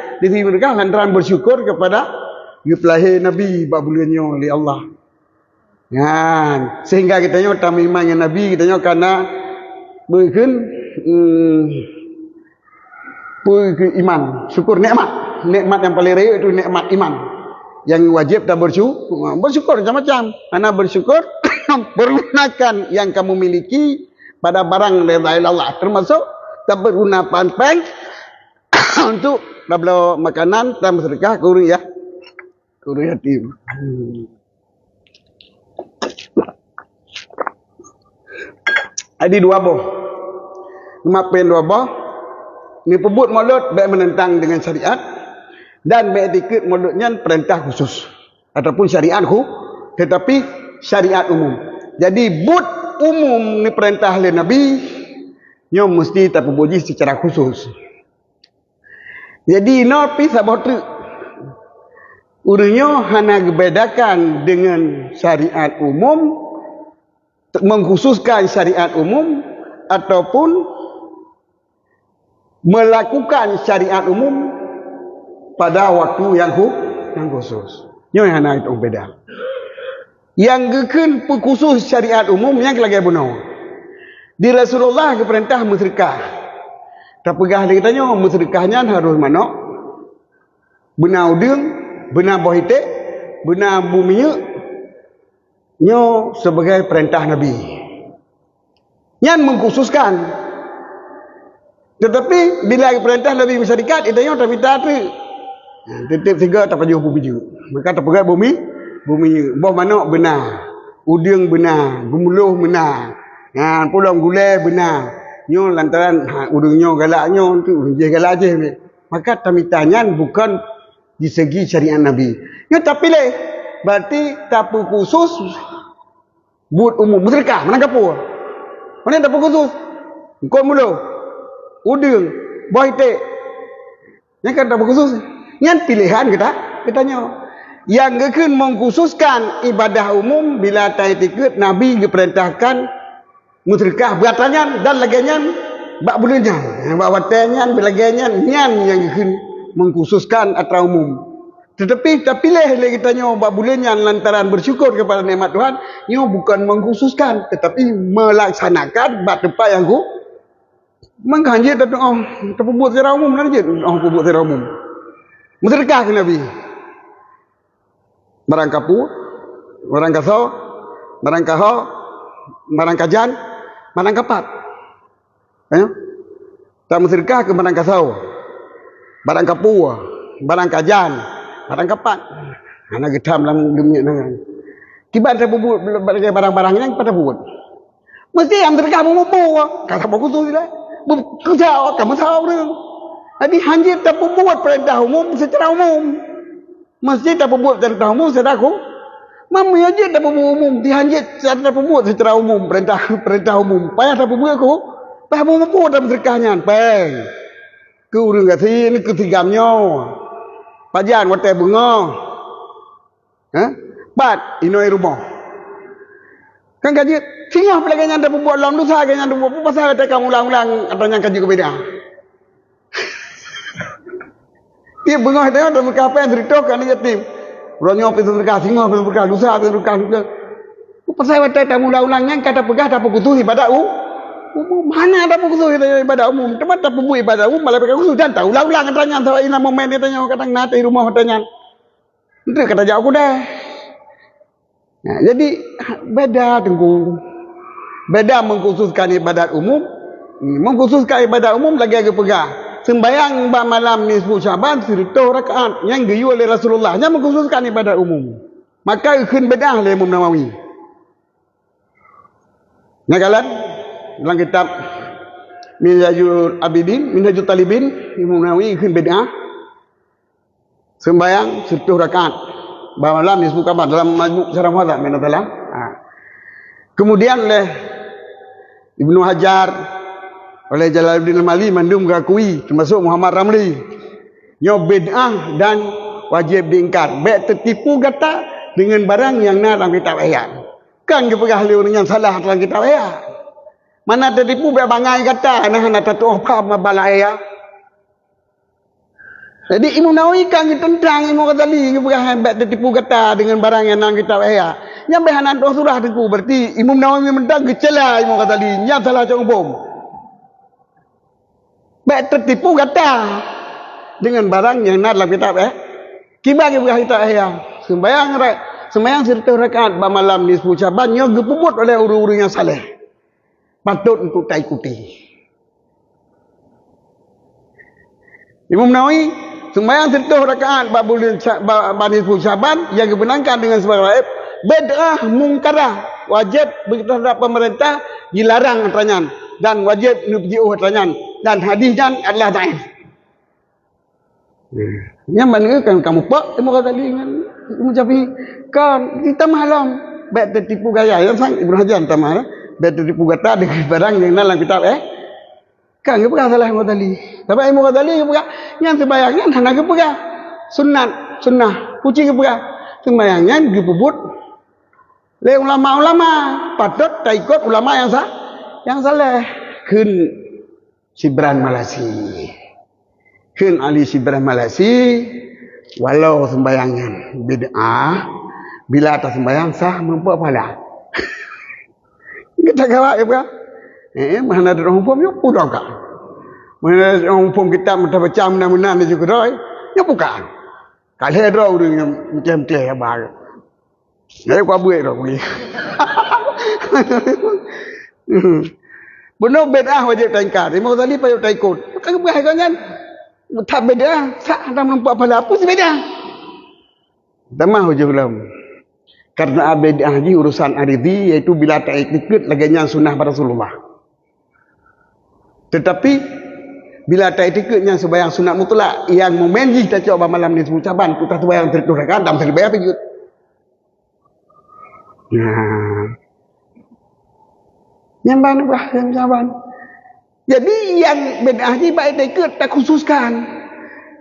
lantaran bersyukur kepada lahir Nabi babulannya oleh Allah. Sehingga kitanya tamimah dengan Nabi kitanya karena berikan iman, syukur nikmat yang paling raya itu nikmat iman. Yang wajib tak bersyukur macam-macam. Karena bersyukur pergunakan yang kamu miliki pada barang dari Allah, termasuk tak berguna pan-pan untuk dabla makanan dan sedekah kurang ya. Kurang hati. Ada dua boh. Maafin dua boh. Ini pebut mulut baik menentang dengan syariat dan baik etiket mulutnya perintah khusus ataupun syariat tetapi syariat umum. Jadi but umum ni perintah oleh Nabi nyo mesti tak puji secara khusus. Jadi no pi sabot urunyo hana bedakan dengan syariat umum, mengkhususkan syariat umum ataupun melakukan syariat umum pada waktu yang khusus. Nyo yang hana itu beda. Yang geken khusus syariat umum yang lagi benar. Di Rasulullah keperintah musyrikah. Tak pegah dia tanya musyrikahnya harus mana? Benar udang, benar bohite, benar buminya. Nyo sebagai perintah Nabi. Yang mengkhususkan. Tetapi bila perintah Nabi masyarakat, itu yang tak minta tu. Tetap tiga tak payah bumi juga. Maka tak pegah bumi boh mana benar. Udang benar, gumuluh benar. Pulang gulai benar. Nyo lantaran udangnya galaknya tu je galak je. Maka tamitanya bukan di segi syariat Nabi. Nyo tak pilih berarti tapu khusus buat umum musyrikah mana kapur. Mana tapu khusus? Kau mulu. Udeng, boy te. Yang kan tapu khusus. Yang pilihan kita yang gekeun mengkhususkan ibadah umum bila ta'itikut Nabi diperintahkan musyrikah bertanya dan laginya bak bulunyan bak watanyan belaganyan nyan yang gekeun mengkhususkan atau umum. Tetapi tak pilih lagi kita nyo bak bulunyan lantaran bersyukur kepada nikmat Tuhan, nyo bukan mengkhususkan tetapi melaksanakan bak tempat yang ku mengkanjit dan terbuat secara umum dan je terbuat secara umum. Musyrikah ke Nabi. Barang kapu, barang kasau, barang kaho, barang kajan, barang kapat. Tak musyrikah ke barang kasau, barang kapu, barang kajan, barang kapat. Anak getam dalam dunia nangan. Kibat saya buat barang-barang yang pada buat. Mesti yang musyrikah mengumpul. Kata buku tu tidak. Kerja kamu tahu dia. Jadi hanya tak buat perintah umum secara umum. Masjid tak buat secara umum sedako. Mami aja tak buat umum, dihanjit tak buat secara umum perintah umum. Payah tak buat aku. Payah buat dalam sedekahnya, peng. Ku urang kasi ni ketigamnya. Pajan watai bunga. Bat inoi rumah. Kan kaji singa pelaganya tak buat dalam dosa kanya tak buat pasal tak kamu ulang-ulang katanya kaji kebeda. Dia bengah dia ada muka apa yang ceritakan ni yatim. Ronyo pintu berkah singa pintu berkah lusa pintu berkah lusa. Pasal watai tamu ulang yang kata pegah tak putus ibadat mana ada putus ibadat umum. Tempat tak putus ibadat umum malah pakai khusus dan tahu ulang-ulang katanya tahu ina momen dia tanya kadang nanti rumah katanya. Itu kata jauh aku dah. Nah, jadi beda tengku. Beda mengkhususkan ibadat umum. Mengkhususkan ibadat umum lagi agak pegah. Sembayang malam nisfu Syaban 100 rakaat yang diyu oleh Rasulullah yang mengkhususkan ibadat umum. Maka ikun bedah oleh Imam Nawawi. Nakalan dalam kitab Minhajul Abidin, Minhajul Talibin, Imam Nawawi ikun bedah. Sembayang 100 rakaat malam nisfu Syaban dalam Majmu' Syarah Muhadzab minatalah. Kemudian oleh Ibnu Hajar oleh Jalaluddin Al-Mali mandum mengakui termasuk Muhammad Ramli nyo bid'ah dan wajib diingkar baik tertipu kata dengan barang yang nak dalam kitab ayat kan kepegah liu dengan salah dalam kitab ayat mana tertipu baik bangai kata nak tatu apa mabala ayat. Jadi Imam Nawawi kan tentang Imam Ghazali kepegah baik tertipu kata dengan barang yang dalam kitab ayat yang bahanan doa surah teku berarti Imam Nawawi mentang kecela Imam Ghazali yang salah cong bom. Baik tertipu kata dengan barang yang nak dalam kitab kibagi bukan kitab sembayang 100 rakaat malam nisfu Syaban nyo gepubut oleh orang-orang yang saleh patut untuk kita ikuti. Imam Nawawi sembayang 100 rakaat bulan nisfu Syaban yang dibenarkan dengan sebab lain bid'ah mungkarah wajib terhadap pemerintah dilarang katanya dan wajib nubji'uh katanya dan hadisnya adalah dhaif. Yang mana kan kamu pak Imam Ghazali dengan Imam Syafi'i kan kita malam baik tertipu gaya yang sang Ibnu Hajar tamah baik tertipu kata dengan barang yang dalam kitab kan apa salah Imam Ghazali. Tapi Imam Ghazali apa yang sembayangnya hanya apa sunnah kucing apa sembayangnya dipubut oleh ulama-ulama patut tak ikut ulama yang saleh kun Sibran Malasi. Kun Ali Sibran Malasi walau sembayangan bid'ah bila atas sembayang sah mampu pahala. Kita kawak ya. Mana ada orang hukum yo udah kak. Mana ada orang hukum kita baca mana-mana juga roy. Ya bukan. Kalau ada orang yang macam-macam ya baru. Saya kau buat dah pergi. Benar bid'ah wajib tangkar. Imam Ghazali wajib ikut. Kan bukan kan? Tak bid'ah, tak ada nampak apa apa sih bid'ah. Tamah wajib ulama. Karena bid'ah ni urusan aridhi iaitu bila tak ikut laginya sunnah Rasulullah. Tetapi bila tak ikutnya sembahyang sunat mutlak yang momenji kita coba malam ni Syaban kita sembahyang 100 rakaat dan terbayar ikut. Nah, nyaman bah, nyaman. Jadi yang bid'ah ni baik etiket tak khususkan.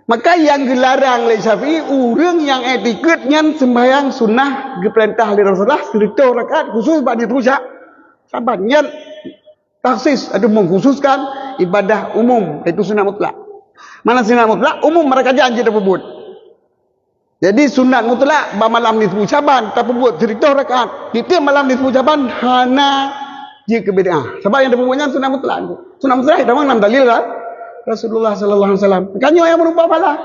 Maka yang dilarang oleh Syafi'i orang yang etiketnya sembahyang sunnah diperintah oleh Rasulullah 100 rakaat khusus bagi puasa. Sabannya taksis atau mengkhususkan ibadah umum itu sunnah mutlak. Mana sunnah mutlak umum mereka janji tersebut. Jadi sunat mutlak malam nisfu Syaban tersebut 100 rakaat. Kita malam nisfu Syaban hana jika bid'ah. Sebab yang tersebutnya sunnah mutlak. Sunnah mutlak itu memang dalil lah. Rasulullah sallallahu alaihi wasallam. Kanyo yang berupa pahala.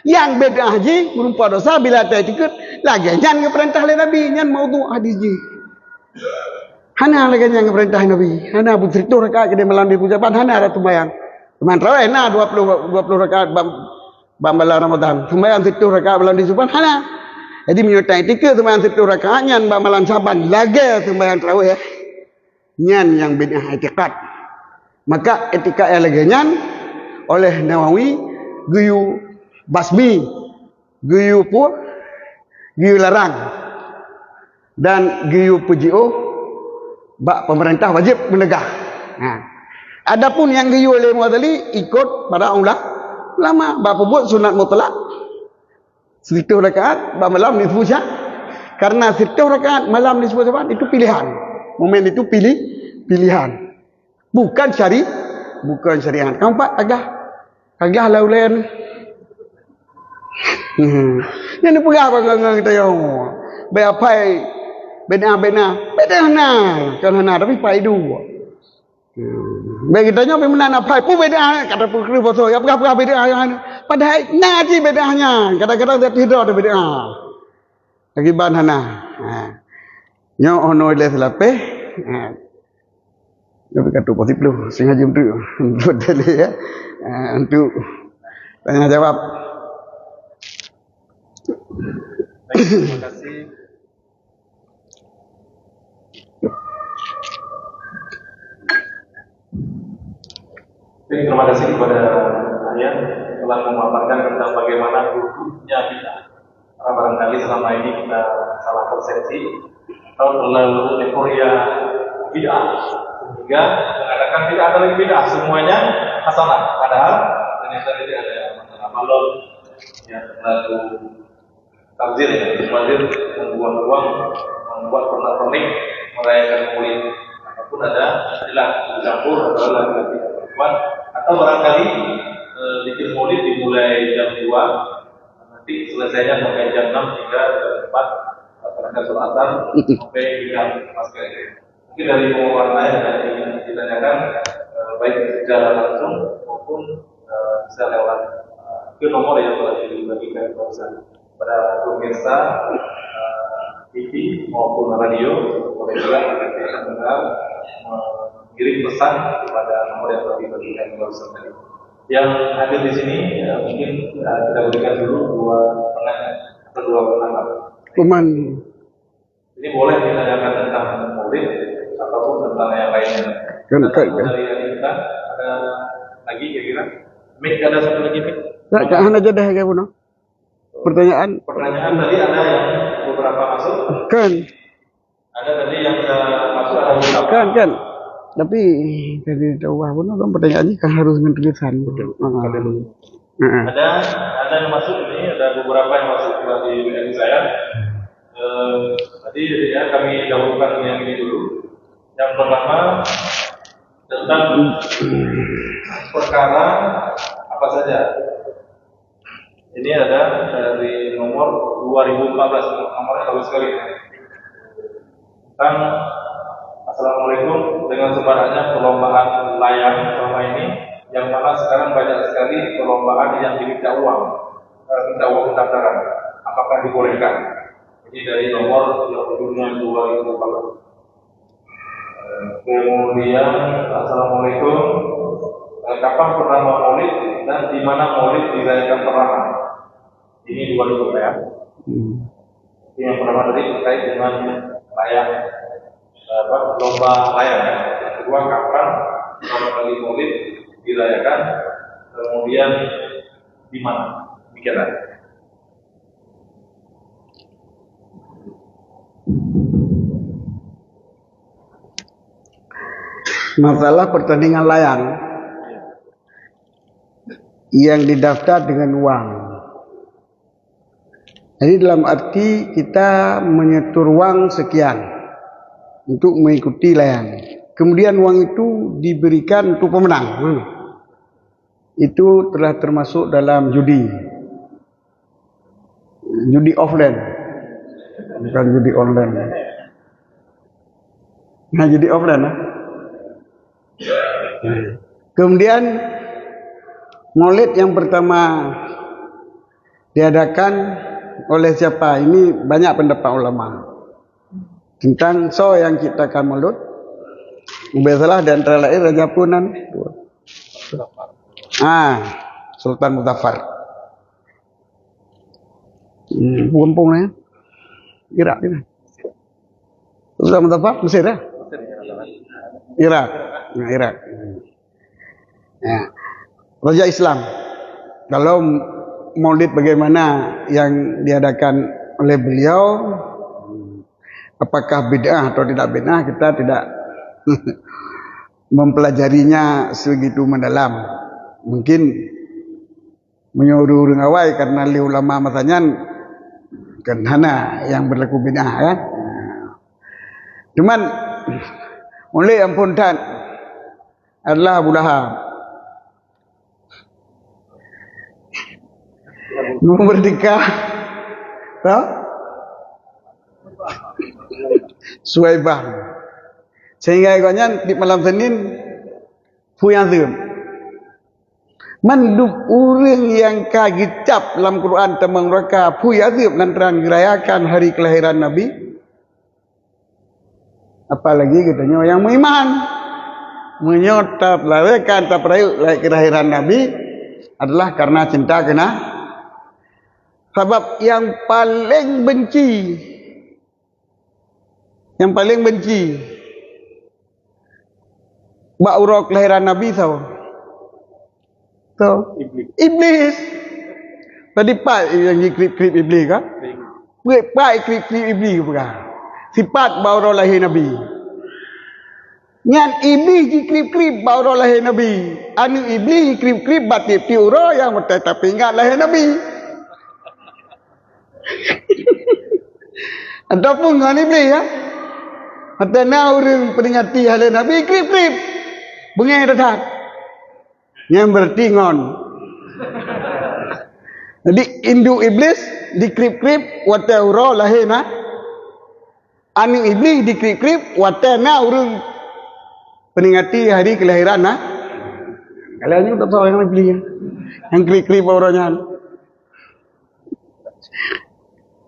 Yang beda haji berupa dosa bila tak ikut lagi jangan perintah oleh Nabi, jangan maudhu hadis ji. Hana lagi jangan perintah Nabi. Hana putri tu rakaat ke malam di ucapan hana ratu bayang. Teman rawai na 20 rakaat bambala Ramadan. Sembahyang 7 rakaat malam di ucapan hana. Jadi minta etika sembahyang 7 rakaat nyan malam Saban lagi sembahyang tarawih ya. Nyan yang beda etikat. Maka etika yang lagi nyan oleh Nawawi guyu basmi, guyu pun guyu larang dan guyu PGO bak pemerintah wajib menegah. Nah, adapun yang guyu oleh Mu'tazili ikut pada ulama bak pebut sunat mutlak 100 rakaat bak malam nisfu Syaban. Karena 100 rakaat malam nisfu Syaban itu pilihan. Momen itu pilihan. Bukan syariat. Kamu Pak agak laulen. Yang ni pegah apa kita yang beapai bena kan hana tapi pai dua. Bagi kita nyoba menana pai pun beda kata pukul bosok ya pegah beda padahal naji bedanya kadang-kadang dia tidak ada beda. Lagi ban hana. Nyo ono le selape. Tapi kata positif sengaja untuk dalil ya. Untuk tanya jawab. Baik, terima kasih. Baik, terima kasih kepada Ayah telah memaparkan tentang bagaimana duduknya bid'ah. Karena barangkali selama ini kita salah persepsi atau terlalu euforia bid'ah sehingga mengadakan bid'ah atau bid'ah semuanya hasanah. Padahal ternyata tidak ada masalah balon yang terlalu takzir, membuang-buang, membuat pernak-pernik merayakan Maulid ataupun ada istilah campur antara laki-laki dan perempuan atau barangkali bikin Maulid dimulai jam 2 nanti selesainya sampai jam 6 hingga jam 4 terhadap sholat asar sampai jam pasca itu. Mungkin dari pemaparan lain yang ingin ditanyakan baik secara langsung maupun bisa lewat ke nomor yang telah dibagikan pada pemirsa TV maupun radio, boleh juga kita mendengar mengirim pesan kepada nomor yang telah dibagikan barusan tadi. Yang hadir di sini mungkin kita berikan dulu dua penanggapan. Kuman. Ini boleh ditanyakan tentang Maulid ataupun tentang yang lainnya. Dari kita ada lagi kira-kira? Mik ada satu lagi Mik? Tak hanya jadah ke puno. Pertanyaan tadi ada yang beberapa masuk. Kan. Ada tadi yang masuk ada beberapa. Kan. Tapi dari jauh pun kan pertanyaannya kan harus dengan tulisan. Betul. Ada yang masuk ini, ada beberapa yang masuk di WhatsApp saya. Tadi ya kami dahulukan yang ini dulu. Yang pertama tentang perkara apa saja. Ini ada dari nomor 2014, nomornya bagus sekali. Tentang Assalamualaikum, dengan sebenarnya perlombaan layang selama ini, yang mana sekarang banyak sekali perlombaan yang diminta uang pendaftaran. Apakah dibolehkan? Ini dari nomor yang ujungnya 2014. Kemudian Assalamualaikum, kapan pertama Maulid dan di mana Maulid dirayakan pertama? Ini 2000 ya. Ini yang pertama tadi terkait dengan layang lomba layang ya. Yang kedua kapan pertama kali Maulid dirayakan, kemudian di mana? Demikian. Masalah pertandingan layang yang didaftar dengan uang. Jadi dalam arti kita menyetor uang sekian untuk mengikuti layang. Kemudian uang itu diberikan untuk pemenang. Itu telah termasuk dalam judi. Judi offline. Bukan judi online. Nah, judi offline. Kemudian maulid yang pertama diadakan oleh siapa? Ini banyak pendapat ulama tentang yang ciptakan maulid. Biasalah di antara lain Raja Punan, Sultan Muzaffar. Bumpungnya Irak ini. Sultan Muzaffar Mesir ya? Irak. Nah, Irak. Ya. Raja Islam. Kalau maulid bagaimana yang diadakan oleh beliau, apakah bid'ah atau tidak bid'ah, kita tidak mempelajarinya segitu mendalam. Mungkin menyuruh ngawai karena li ulama masanya kan hana yang berlaku bid'ah kan. Cuman oleh ampun tan adalah Abu Lahab. Merdeka. Tahu? Suwaibah. Sehingga ikutnya di malam Senin Fuyazim. Mandub orang yang kagicap dalam Quran temang mereka Fuyazim lantaran dirayakan hari kelahiran Nabi. Apalagi katanya yang beriman menyotap larakan tak perayuk kelahiran Nabi adalah karena cinta kena. Sebab yang paling benci ba'urah kelahiran Nabi tahu Iblis. Tadi pak yang klip Iblis kan? Pak klip Iblis bukan. Sifat ba'urah lahir Nabi. Ngan Iblis di klip ba'urah lahir Nabi. Anu Iblis di klip batik tiura yang tetapi ingat lahir Nabi. Ataupun dengan Iblis ya. Kata nak orang peringati halal Nabi klip bengai datang. Yang berarti ngon. Jadi induk Iblis di klip wata ura lahir na. Anu Iblis di klip wata na orang peringati hari kelahiran na. Kalian tak tahu yang Iblis ya. Yang klip orangnya.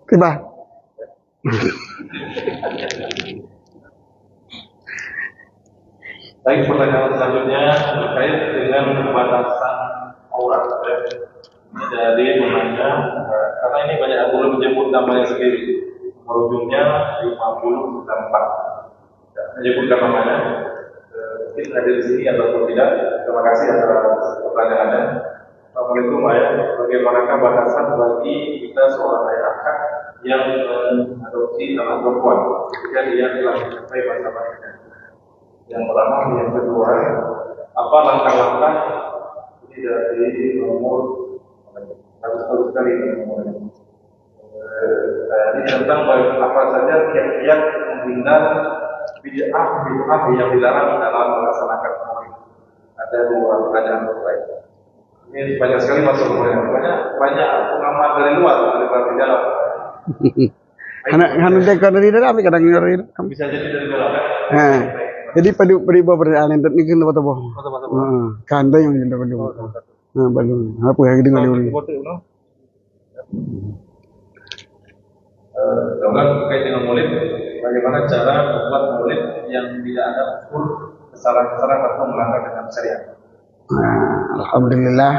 Tiba. Baik, pertanyaan selanjutnya terkait dengan batasan aurat. Jadi menanya, karena ini banyak yang belum menyebut namanya sendiri, merujuknya 54. Menyebutkan namanya, mungkin ada di sini ataupun tidak. Terima kasih atas pertanyaannya. Assalamualaikum ayah, bagaimanakah batasan bagi kita seorang ayah akak yang mengadopsi anak perempuan ketika dia telah mencapai masa baliknya? Yang pertama, yang kedua, apa langkah-langkah dari umur harus sekali ini tentang apa saja kiat-kiat menghindar bid'ah yang dilarang dalam melaksanakan maulid. Ada dua pertanyaan terkait. Ini banyak sekali masuk banyak pengamat dari luar dari dalam. Anak dari dalam kadang-kadang bisa jadi dari dalam. Jadi pada pertanyaan itu ni kena apa? Kanda yang kita pada. Balung. Apa yang dengar dia? Kalau terkait dengan maulid, bagaimana cara membuat maulid yang tidak ada unsur kesalahan-kesalahan atau melanggar dengan syariat? Alhamdulillah.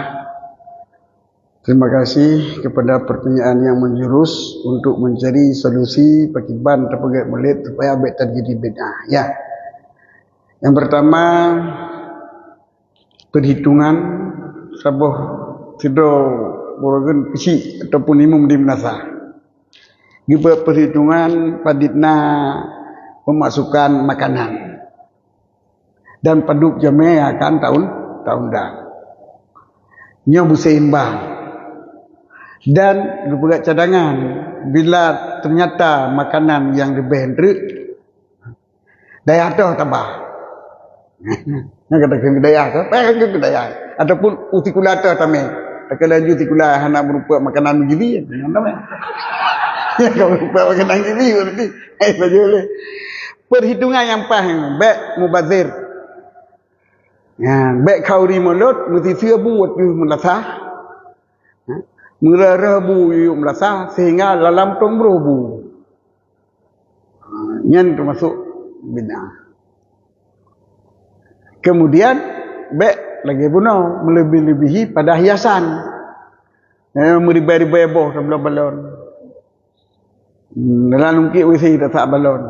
Terima kasih kepada pertanyaan yang menjurus untuk mencari solusi pakiban terkait maulid supaya tak terjadi bid'ah. Ya. Yang pertama, perhitungan sabuh tidur borogen peci ataupun imam di menasa. Dibuat perhitungan paditna pemasukan makanan. dan paduk jame akan tahun dah. Nyo berseimbang. Dan berbuat cadangan bila ternyata makanan yang lebih hendrik daya dah tambah. Yang katakan daya tu, ke daya ataupun utikulata tamai. Tak lanjut utikula hana berupa makanan begini, namanya. Ya kalau berupa makanan begini berarti boleh. Perhitungan yang paham, baik mubazir. Ya, baik kauri mulut mesti serbu waktu melasah. Merarabu yuk melasah sehingga dalam tong berobu. Yang termasuk bid'ah. Kemudian baik lagi bunuh melebih-lebihi pada hiasan. Meribai-ribai boh sebelah balon. Dalam mungkin wisi tak balon.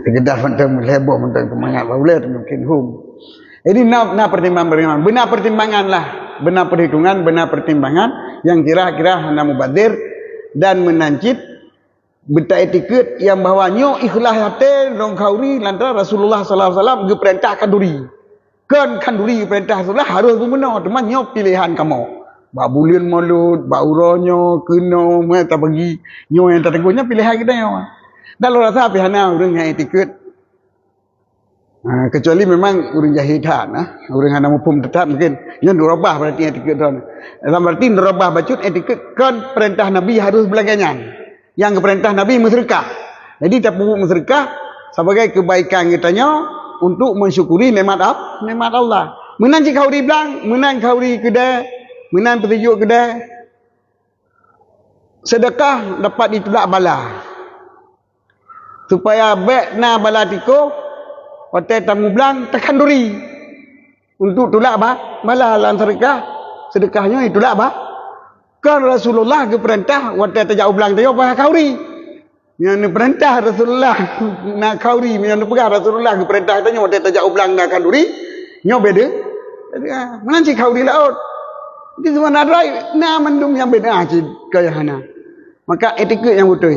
Kegedah macam leboh macam kemangat baulet mungkin hum. Jadi nak pertimbangan. Benar pertimbangan lah. Benar perhitungan, benar pertimbangan yang kira-kira hana mubadir dan menancit beta etiket yang bahawanya ikhlas hati dong kauri lantaran Rasulullah sallallahu alaihi wasallam geperintah kanduri. Kan kanduri perintah Rasulullah harus benar teman nyop pilihan kamu. Ba bulan mulut, ba uronyo, kena, tak bagi nyo yang tak tegurnya pilihan kita nyo. Dalam rasa pihana urang yang etiket. Kecuali memang urang jahitan, urang hana hukum tetap mungkin yang dirubah berarti etiket tu. Dalam berarti dirubah bacut etiket kan perintah Nabi harus belaganya. Yang perintah Nabi mensedekah. Jadi tak perlu mensedekah sebagai kebaikan kitanya untuk mensyukuri nikmat Allah. Menang jika kauri bilang, menang kauri kedai, menang petunjuk kedai. Sedekah dapat ditolak bala. Supaya baik na bala tiko hotel tamu bilang tekan duri untuk tolak bala lan sedekahnya itolak kan Rasulullah ke perintah waktu tajau bilang tayo bah kauri yang perintah Rasulullah nak kauri yang pegang Rasulullah ke perintah tanya waktu tajau bilang nak kanduri nyo beda menanci kauri laut itu semua nadrai na mendum yang beda aja kayahana maka etiket yang betul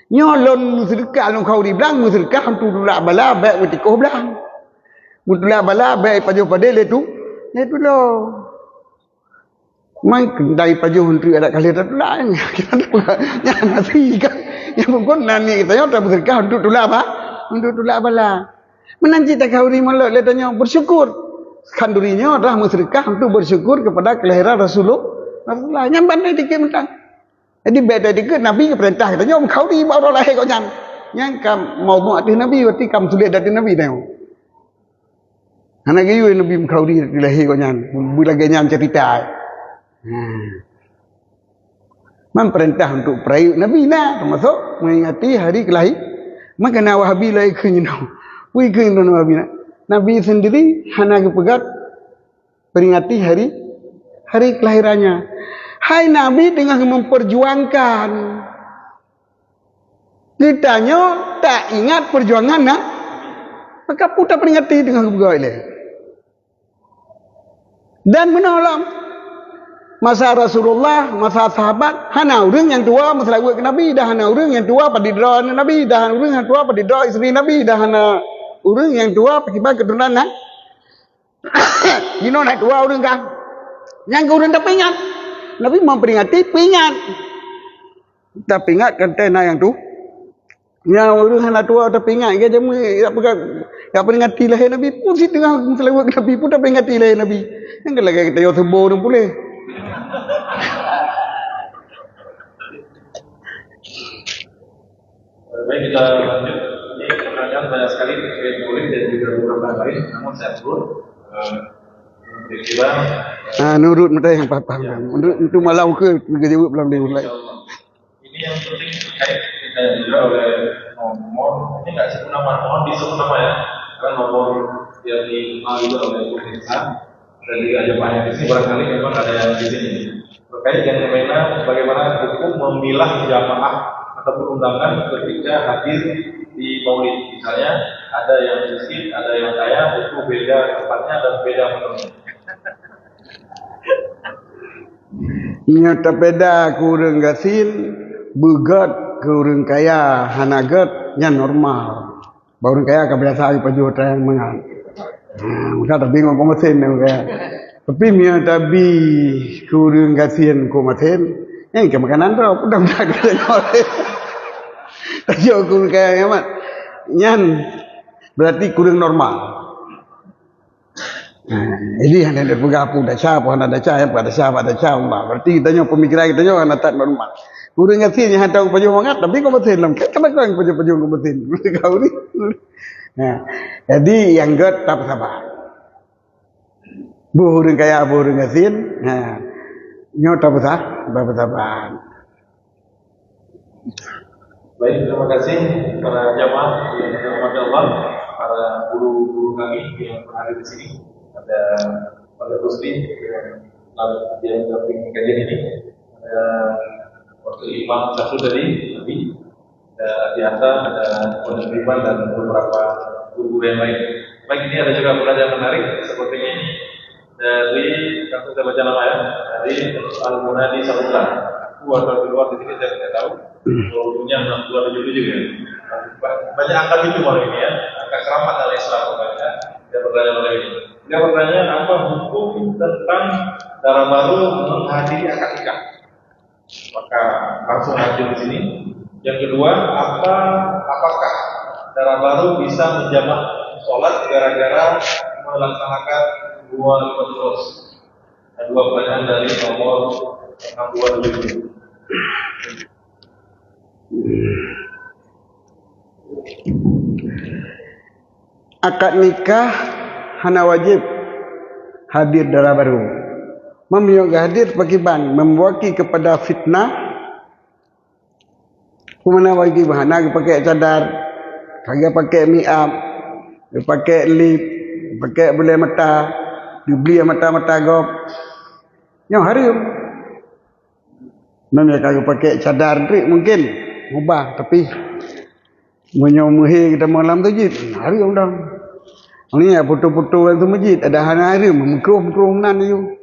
nyolon sedekah long kauri bilang sedekah untuk tolak bala baik betikoh bilang tolak bala baik paju padel itu lo mai dari paju untuk ada kali tak tolak yang nasi kan yang pun nani kita tak bersedekah untuk tolak untuk tolak bala menanci tak kauri molot le tanya bersyukur kandurinya dah bersedekah untuk bersyukur kepada kelahiran Rasulullah yang pandai dikit mentang. Jadi beda dikit Nabi perintah katanya kau di baru lahir kau jangan. Yang kam mau buat Nabi berarti kam sulit dari Nabi tengok. Anak giyu Nabi kau di lahir kau jangan. Bila ganyan cerita. Memperintah untuk perayu Nabi nah termasuk mengingati hari kelahir. Maka na Wahabi lai kenyau. Wi kenyau Nabi nak. Nabi sendiri hanya kepegat peringati hari kelahirannya. Hai Nabi dengan memperjuangkan. Kitanya tak ingat perjuangan nak. Maka putar peringati dengan kebegawai. Dan menolong. Masa Rasulullah, masa sahabat, hana orang yang tua masalah ke Nabi, dah hana orang yang tua pada doa Nabi, dah hana orang yang tua pada doa isteri Nabi, dah hana orang yang tua pakai keturunan nak. You know nak tua orang kan? Yang orang tak ingat. Nabi memperingati pingat. Tak pingat kan tena yang tu. Yang orang hendak tua tak pingat ke jamu tak pegang. Tak peringati lahir Nabi pun si tengah selawat Nabi pun tak peringati lahir Nabi. Yang lagi kita yo sebo tu boleh. Baik kita lanjut. Ini pertanyaan banyak sekali terkait murid dan juga beberapa lain. Namun saya turun. Nurut mereka yang paham. Untuk malam ke jawab belum dia mulai. Ini yang penting terkait kita juga oleh nomor. Ini nggak sebut nama, mohon disebut nama ya. Karena nomor yang dikenal juga oleh pemirsa dan juga ada banyak di sini. Barangkali memang ada yang di sini terkait dengan bagaimana hukum memilah jamaah ataupun undangan ketika hadir di maulid. Misalnya ada yang miskin, ada yang kaya, itu beda tempatnya dan beda menunya. Nyata beda kurang gasil, begat kurang kaya, hanagat yang normal. Baru kaya kebiasaan baju yang mengan. Maka tak bingung kau mesin yang kaya. Tapi mia tabi kurang kasihan kau mesin. Yang ke makanan tu, pedang dah kaya kau. Tak jauh kaya amat. Nyan berarti kurang normal. Jadi hanya ada pegapu dah siapa hanya ada cah pada siapa ada cah berarti kita nyo pemikiran kita nyo hanya tak normal. Kurang ngasih yang tahu paju mangat tapi kau betul lam. Kenapa kau yang paju kau betul? Kau ni. Jadi yang god tak sabar. Burung kaya burung ngasih. Nyo tak sabar. Baik, terima kasih para jamaah yang dirahmati Allah, para guru-guru kami yang berada di sini. Ada Pak Rusli yang mendampingi kajian ini, ada wakil imam satu tadi, ada Adianta, ada Pondok Riban dan beberapa guru yang lain. Baik, ini ada juga pelajaran menarik seperti ini dari kasus saya baca nama ya, dari Al-Munadi Sabulan. Atau di luar di sini saya tidak tahu. Volume-nya 6277 ya. Banyak angka itu malam ini ya, angka keramat al-Islam banyak. Dia bertanya malam ini. Dia bertanya apa hukum tentang darah baru menghadiri akad nikah. Maka langsung lanjut di sini. Yang kedua, apakah darah baru bisa menjamak sholat gara-gara melaksanakan dua terus? Ada dua pertanyaan dari nomor 6277. Akad nikah hana wajib hadir darah baru. Membiarkan hadir pakiban memwaki kepada fitnah. Kumana wajib hana pakai cadar, kagak pakai mi'ab, pakai lip, pakai boleh mata, dibeli mata-mata gop. Yang harum. Memang kagak pakai cadar mungkin mubah tapi menyomuhi kita malam tu jid harum dah. Ni ya foto-foto dalam masjid ada hana harum mengkruh nan tu.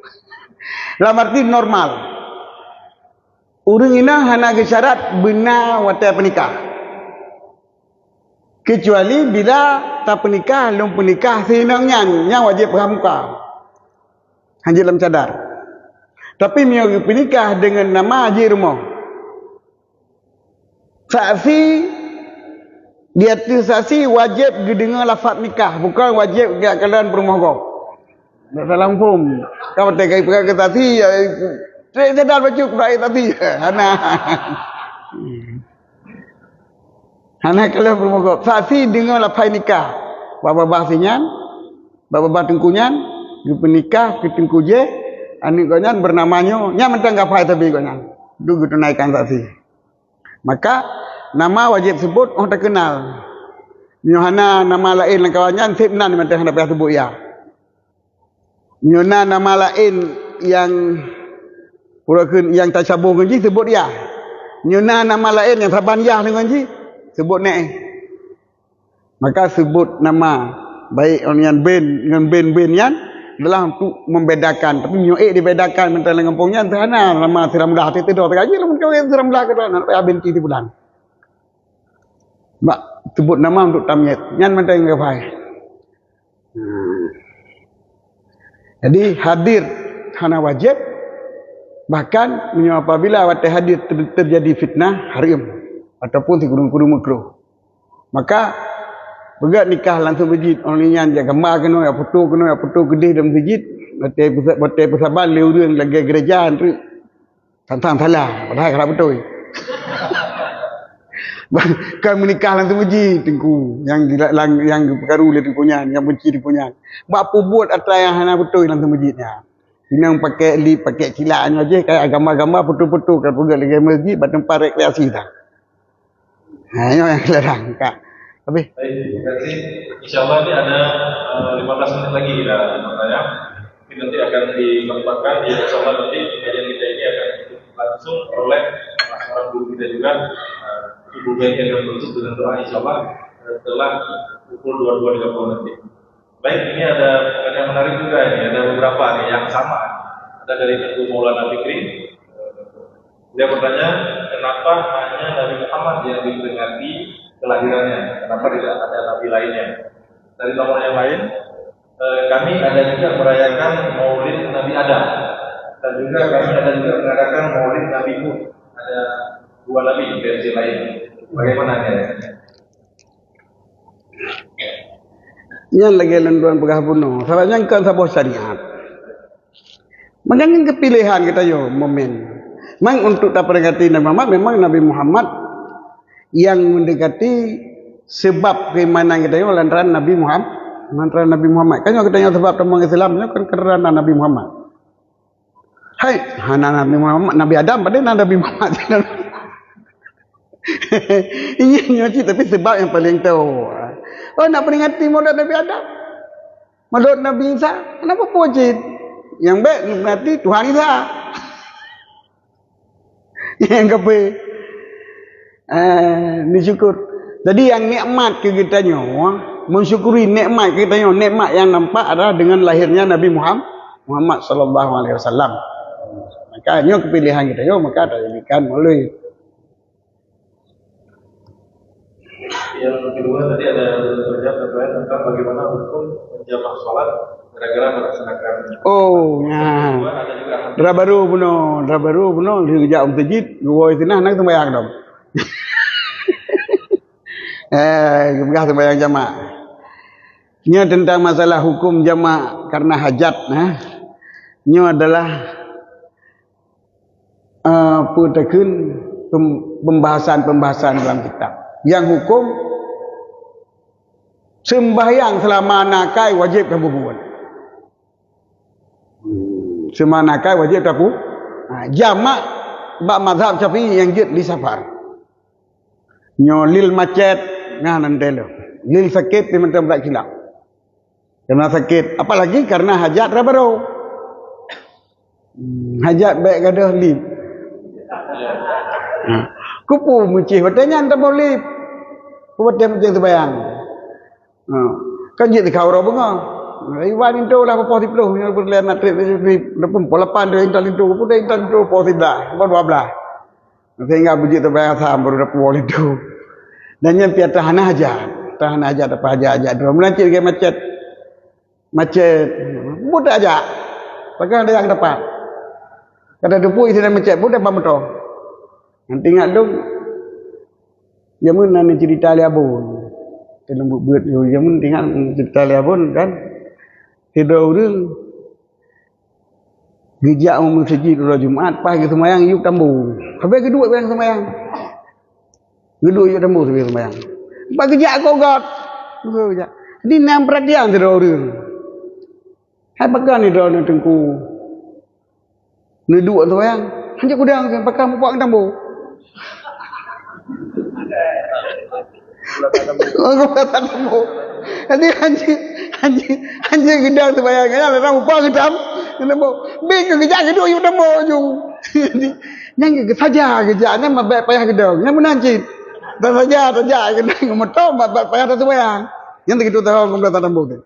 Dalam arti normal. Urang ina hana ke syarat benar watai penikah. Kecuali bila tak penikah, belum penikah senangnya yang wajib berhamka. Hanya dalam cadar. Tapi miang penikah dengan nama haji rumah. Saksi dia tu saksi wajib dengar lafaz nikah, bukan wajib dekat keadaan berumah kau. Dalam hukum kau tak kait perkara saksi sedar baca Quran tadi. Hana kalau berumah kau. Saksi dengar lafaz nikah. Bapa bahasinya, bapa tengkunyan, penikah ketengku je. Anik konyan bernamanya nya mentang gapai tapi konyan dulu tunaikan saksi maka nama wajib sebut orang terkenal nyohana nama lain kawannya sibnan mentang hendak sebut ya nyona nama lain yang purakeun yang tak cabung ji sebut ya nyona nama lain yang saban ya dengan ji sebut nek maka sebut nama baik orang yang ben dengan ben yan adalah untuk membedakan tapi nyoek dibedakan mentang dengan pongnya sana nama siram dah tidur tergaji lamun kau siram dah ke nak payah binti di bulan mak sebut nama untuk tamyiz nyan mentang ngapai jadi hadir hana wajib bahkan apabila watai hadir terjadi fitnah haram ataupun si kurung-kurung makruh maka begat nikah langsung masjid orang yang jaga gambar kena ya foto gede dalam masjid batai persaban leuរឿងlagi gereja tu tantang salah padahal kerap betul kan menikah langsung masjid tengku yang perkara le tengkunya yang benci tengkunya apa buat atas yang hana betul langsung masjidnya Inang pakai lip pakai cilaan aja kayak agama-agama foto-foto kan pergi lagi masjid buat tempat rekreasi dah yang larang kak. Baik, terima kasih. InsyaAllah ini ada 15 menit lagi kita bertanya. Ini nanti akan ditempatkan di InsyaAllah nanti kajian kita ini akan langsung oleh orang guru kita juga. Ibu Beni akan menutup dengan doa InsyaAllah setelah pukul 22.30 nanti. Baik, ini ada yang menarik juga ini. Ada beberapa nih yang sama. Ada dari Tuku Maulana Fikri. Dia bertanya, kenapa hanya Nabi Muhammad yang diperingati kelahirannya, kenapa tidak ada nabi lainnya. Dari nomor yang lain, kami ada juga merayakan Maulid Nabi Adam, dan juga kami ada juga mengadakan Maulid Nabi Hud. Ada 2 nabi versi lain. Bagaimana ya? Yang lagi lenduan pegah bunuh. Salahnya kan sebuah syariat. Makanya kepilihan kita yo momen. Memang untuk tak mendekati Nabi Muhammad, memang Nabi Muhammad yang mendekati sebab keimanan kita yo lantaran Nabi Muhammad. Lantaran Nabi Muhammad. Kan kita tanya sebab tembang Islamnya kan kerana Nabi Muhammad. Hai, hana Nabi Muhammad, Nabi Adam pada Nabi Muhammad. Ini nyoci tapi sebab yang paling tahu. Oh, nak peringati maulid Nabi Adam, maulid Nabi Isa, kenapa wajib? Yang baik berarti Tuhan Isa. Yang kepe, disyukur. Jadi yang nikmat ke kita nyawa, mensyukuri nikmat kita nyawa, nikmat yang nampak adalah dengan lahirnya Nabi Muhammad sallallahu alaihi wasallam. Makanya kepilihan kita nyawa maka dijadikan maulid. Yang kedua tadi ada terkait tentang bagaimana hukum menjamaah sholat gara-gara melaksanakan. Oh, ya. Dra baru buno dijak masjid, gua itinah nak sembahyang dong. Gagah sembahyang jamaah. Ini tentang masalah hukum jamaah karena hajat, ini adalah putakun pembahasan dalam kitab. Yang hukum sembahyang selama nakai wajib kamu buat. Selama nakai wajib kamu. Jamak bab mazhab Syafi'i yang jid di safar. Nyolil macet nantelo. Lil sakit di mentam tak silap. Karena sakit, apalagi karena hajat rabaro. Hajat baik gadah lip. Kupu mucih watanya anta boleh. Buat dia macam sembahyang. Kan jadi kau orang bunga. Iwan itu lah apa posiblo. Yang berlian nak trip lepas polapan dia intan itu. Pun dia intan itu posib dah. Lepas 12. Sehingga bujit terbayang saham baru dapat wall itu. Dan yang pihak tahan aja. Tahan aja dapat aja. Melancir ke macet. Mudah aja. Pakai ada yang dapat. Kata depu isi dan macet. Mudah pameto. Nanti ingat dong. Jamun nani cerita liabun. Telembut buat yo jamun tinggal cerita liabun kan. Tidur urang. Gejak masjid ula Jumaat pagi sembahyang yuk tambu. Habis kedua yang sembahyang. Kedua yuk tambu sambil sembahyang. Pak gejak kogot. Gejak. Di nam perhatian tidur urang. Hai pakai ni dah tengku. Ni dua sembahyang. Hanya kudang pakai mupak tambu. Aku kata kamu, nanti anjing gedang terbayangnya, lalu apa gedam, kenapa? Bingung kerja gedung you namo you, yang saja kerjanya mabek payah gedung, yang menancit, dan saja gedang motor mabek payah terbayang, yang begitu tahu kamu kata kamu tu.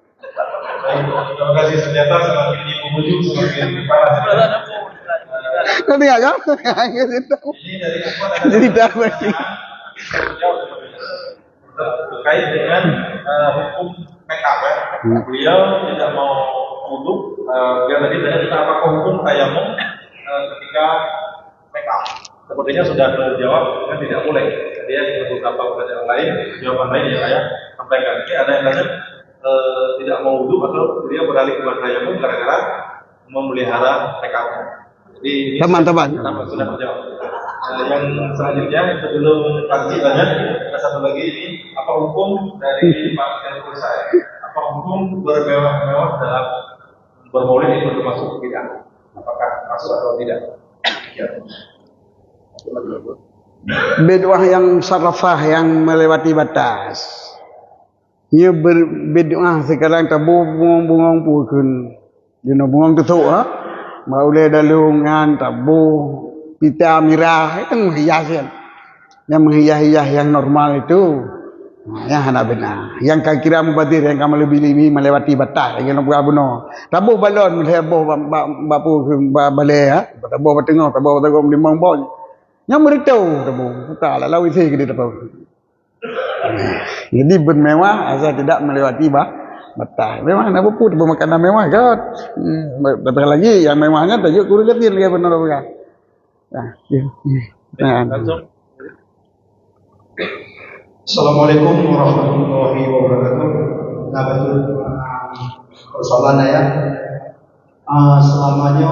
Terima kasih senjata semakin dipujuk semakin panas. Nanti agak, jadi dah berarti. Terkait dengan hukum make up ya. Beliau tidak mau wudhu. Beliau tadi tanya tentang apakah hukum tayamum ketika make up. Sepertinya sudah terjawab dengan tidak boleh. Jadi ya beberapa pertanyaan lain, jawaban lain yang saya sampaikan. Ini ada yang tanya tidak mau wudhu atau beliau beralih ke tayamum gara-gara memelihara make up. Jadi teman-teman sudah terjawab. Yang selanjutnya sebelum pagi tanya ada satu lagi ini apa hukum dari Pak Syahrul saya? Apa hukum bermewah-mewah dalam bermaulid itu termasuk bid'ah? Apakah masuk atau tidak? Ya. Bid'ah yang sarafah yang melewati batas. Ia berbid'ah sekarang tabu bungang pukun. Dina bungang tutuk maulid dalungan tabu pita mirah itu menghias kan. Yang menghias-hias yang normal itu yang hana benar. Yang kau kira mubadir yang kamu lebih melewati batas yang nak buat benar. Tabuh balon heboh bapu balai tabuh batengah tabuh limang bon. Yang merintau tabuh. Tak lah lawi saya ke dia tabuh. Jadi bermewah asal tidak melewati batas. Memang nak pun bermakanan mewah kan. Betul lagi yang mewahnya tajuk kurang kecil dia benar benar. Langsung. Assalamualaikum warahmatullahi wabarakatuh. Nah betul persoalan ya. Selamanya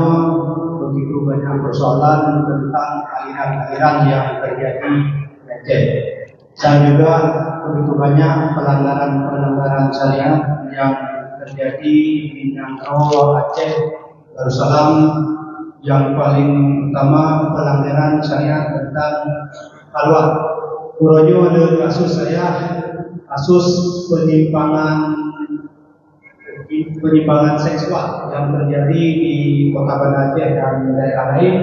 begitu banyak persoalan tentang aliran-aliran yang terjadi di Aceh. Dan juga begitu banyak pelanggaran syariat yang terjadi di Nangro, Aceh, Darussalam. Yang paling utama pelanggaran syariat tentang halwat. Kuronyo ada kasus kasus penyimpangan seksual yang terjadi di Kota Banda Aceh dan daerah lain.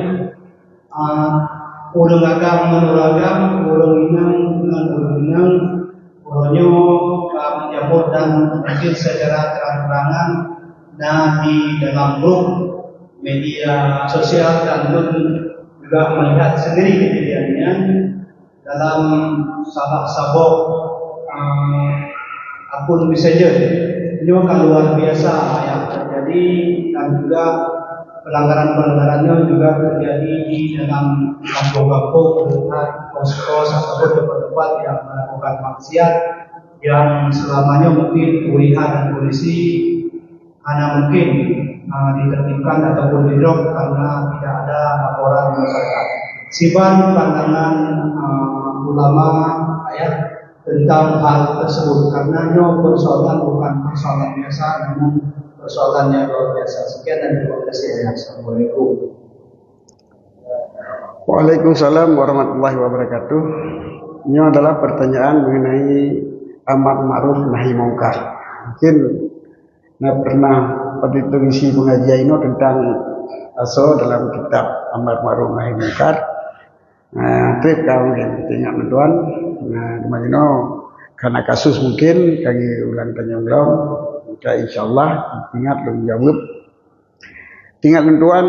Orang agam menuragam, orang inang, kuronyo menjamur dan mungkin secara terang-terangan dan di dalam grup media sosial dan pun juga melihat sendiri kejadiannya dalam salah sabok akun messenger. Ini akan luar biasa yang terjadi dan juga pelanggaran-pelanggarannya juga terjadi di dalam kampung-kampung, kos-kos ataupun tempat-tempat yang melakukan maksiat yang selamanya mungkin UIH dan polisi hanya mungkin ditertibkan ataupun didrop karena tidak ada laporan masyarakat. Siban pandangan ulama tentang hal tersebut karena persoalan bukan persoalan biasa namun persoalannya luar biasa. Sekian dan terima kasih. Assalamualaikum. Waalaikumsalam warahmatullahi wabarakatuh. Ini adalah pertanyaan mengenai amar ma'ruf nahi mungkar. Mungkin pernah pada isi pengajian ini tentang aso dalam kitab amar ma'ruf nahi mungkar. Trip kau mungkin tengok tuan. Di mana karena kasus mungkin kami ulang tanya ulang. Maka insyaallah ingat lu jawab. Tinggal tuan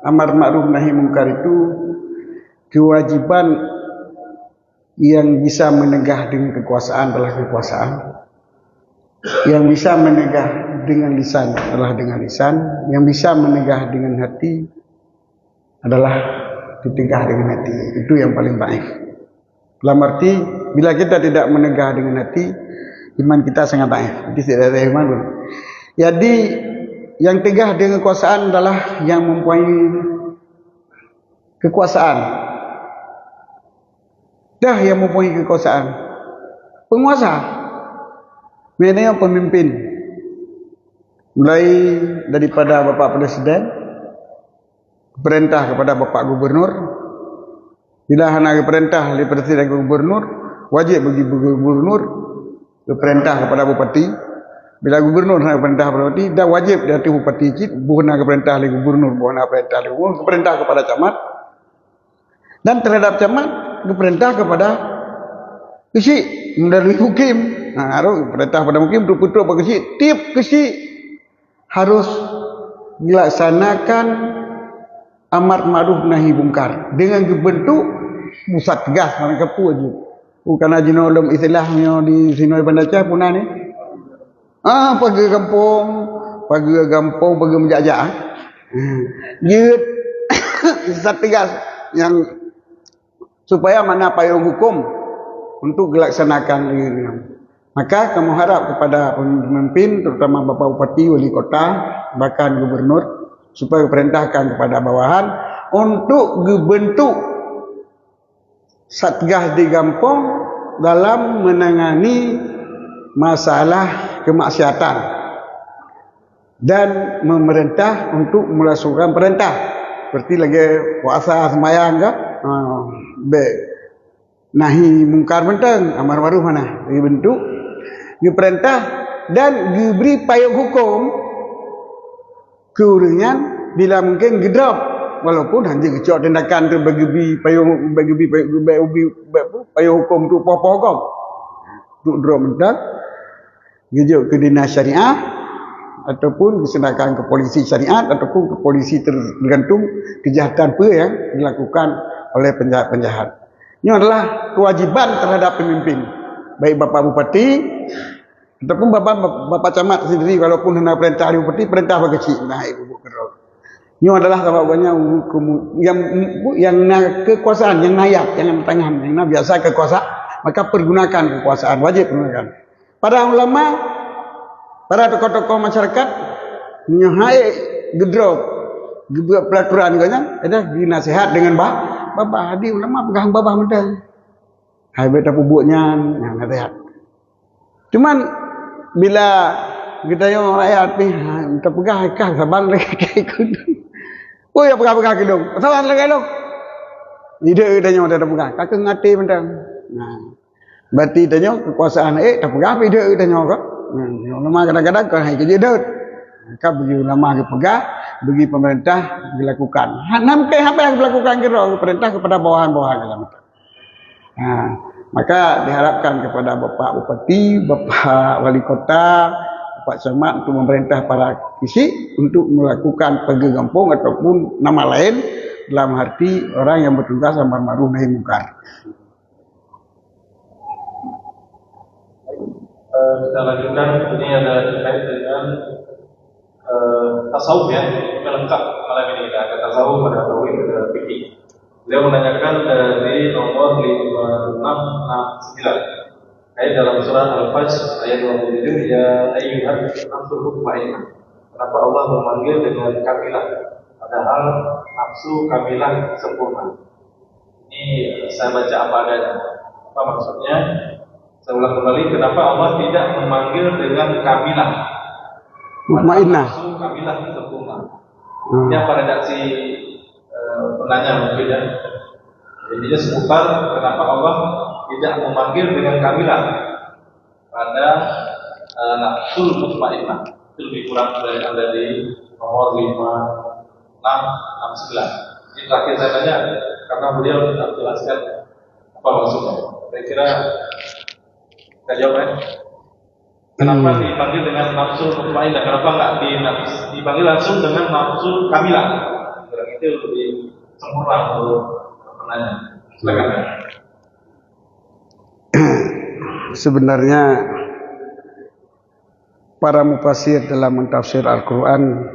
amar ma'ruf nahi mungkar itu kewajiban yang bisa menegah dengan kekuasaan adalah kekuasaan. Yang bisa menegah dengan lisan adalah dengan lisan. Yang bisa menegah dengan hati adalah ditegah dengan hati. Itu yang paling baik. Dalam arti bila kita tidak menegah dengan hati, iman kita sangat baik. Jadi tidak ada iman pun. Jadi yang tegah dengan kekuasaan adalah yang mempunyai kekuasaan. Dah yang mempunyai kekuasaan. Penguasa. Maknanya pemimpin. Mulai daripada Bapak Presiden, perintah kepada Bapak Gubernur. Bila hendak perintah dari Presiden ke Gubernur, wajib bagi Gubernur perintah kepada Bupati. Bila Gubernur hendak perintah kepada Bupati, dah wajib dari Bupati cik bukan perintah dari Gubernur, bukan perintah dari Gubernur, perintah kepada camat. Dan terhadap camat, perintah kepada kesi melalui hukim. Harus perintah kepada hukim untuk putra apa kesi, tiap kesi harus dilaksanakan amar ma'ruf nahi mungkar dengan bentuk pusat tegas mereka pun aja. Bukan aja dalam istilahnya di sini Banda Aceh punah ni. Pergi kampung, pergi menjajah. Dia pusat tegas yang supaya mana payung hukum untuk dilaksanakan ini. Maka kami harap kepada pemimpin terutama Bapak Bupati, Wali Kota, bahkan Gubernur supaya perintahkan kepada bawahan untuk dibentuk satgas di kampung dalam menangani masalah kemaksiatan dan memerintah untuk melaksanakan perintah seperti lagi puasa sembahyang ke nahi mungkar benteng amar ma'ruf mana dibentuk diperintah dan diberi payung hukum keuringan bila mungkin gedap walaupun hanya kecok tindakan tu bagi payung hukum tu apa hukum untuk drop mentang gejuk ke dinas syariah ataupun diserahkan ke polisi syariat ataupun ke polisi tergantung kejahatan apa yang dilakukan oleh penjahat-penjahat. Ini adalah kewajiban terhadap pemimpin baik Bapak Bupati ataupun Bapak Camat sendiri, walaupun hendak perintah di Bupati, perintah bagi kecil naik bubuk kerok. Ini adalah sebabnya yang kekuasaan, yang nayak, yang tangan, yang biasa kekuasaan, maka pergunakan kekuasaan, wajib pergunakan. Para ulama, para tokoh-tokoh masyarakat, nyahai gedrok, dibuat peraturan kan, ada dinasihat dengan babah, di ulama pegang babah medal. Hai beta pubuknya, yang nasihat. Cuman bila kita yang rakyat ni, kita pegang kah sabang lagi ikut. Oh ya pegang kedung. Sabang lagi lo. Ide tanya kita pegang. Kakak ngati mentang. Nah, berarti tanya kekuasaan tak pegang ide tanya kok. Nah, ulama kadang-kadang kan hai kerja dah. Maka bagi ulama ke pegang, bagi pemerintah dilakukan. Nampai apa yang dilakukan kira pemerintah kepada bawahan-bawahan dalam itu. Nah, maka diharapkan kepada Bapak Bupati, Bapak Wali Kota, Bapak Camat untuk memerintah para kisi untuk melakukan pergi kampung ataupun nama lain dalam arti orang yang bertugas amar ma'ruf nahi munkar. Kita lanjutkan, ini ada terkait dengan tasawuf ya, lengkap malam ini kita ada tasawuf, ada tauhid, ada fikih. Beliau menanyakan dari nomor 5669 ayat dalam surah Al-Fajr ayat 27, ya ayyuhan nafsul mutmainnah. Kenapa Allah memanggil dengan kamilah padahal nafsu kamilah sempurna? Ini saya baca apa adanya. Apa maksudnya? Saya ulang kembali, kenapa Allah tidak memanggil dengan kamilah mutmainnah? Nafsu kamilah sempurna. Ini apa redaksi penanya mungkin ya. Intinya seputar kenapa Allah tidak memanggil dengan kamilah pada nafsul mutmainnah. Itu lebih kurang dari ada di nomor 5669. Ini terakhir saya tanya karena beliau tidak menjelaskan apa maksudnya. Saya kira kita jawab ya. Kenapa dipanggil dengan nafsul mutmainnah? Kenapa nggak dipanggil langsung dengan nafsul kamilah? Itu lebih sempurna untuk penanya. Silakan. Sebenarnya para mufassir dalam mentafsir Al-Quran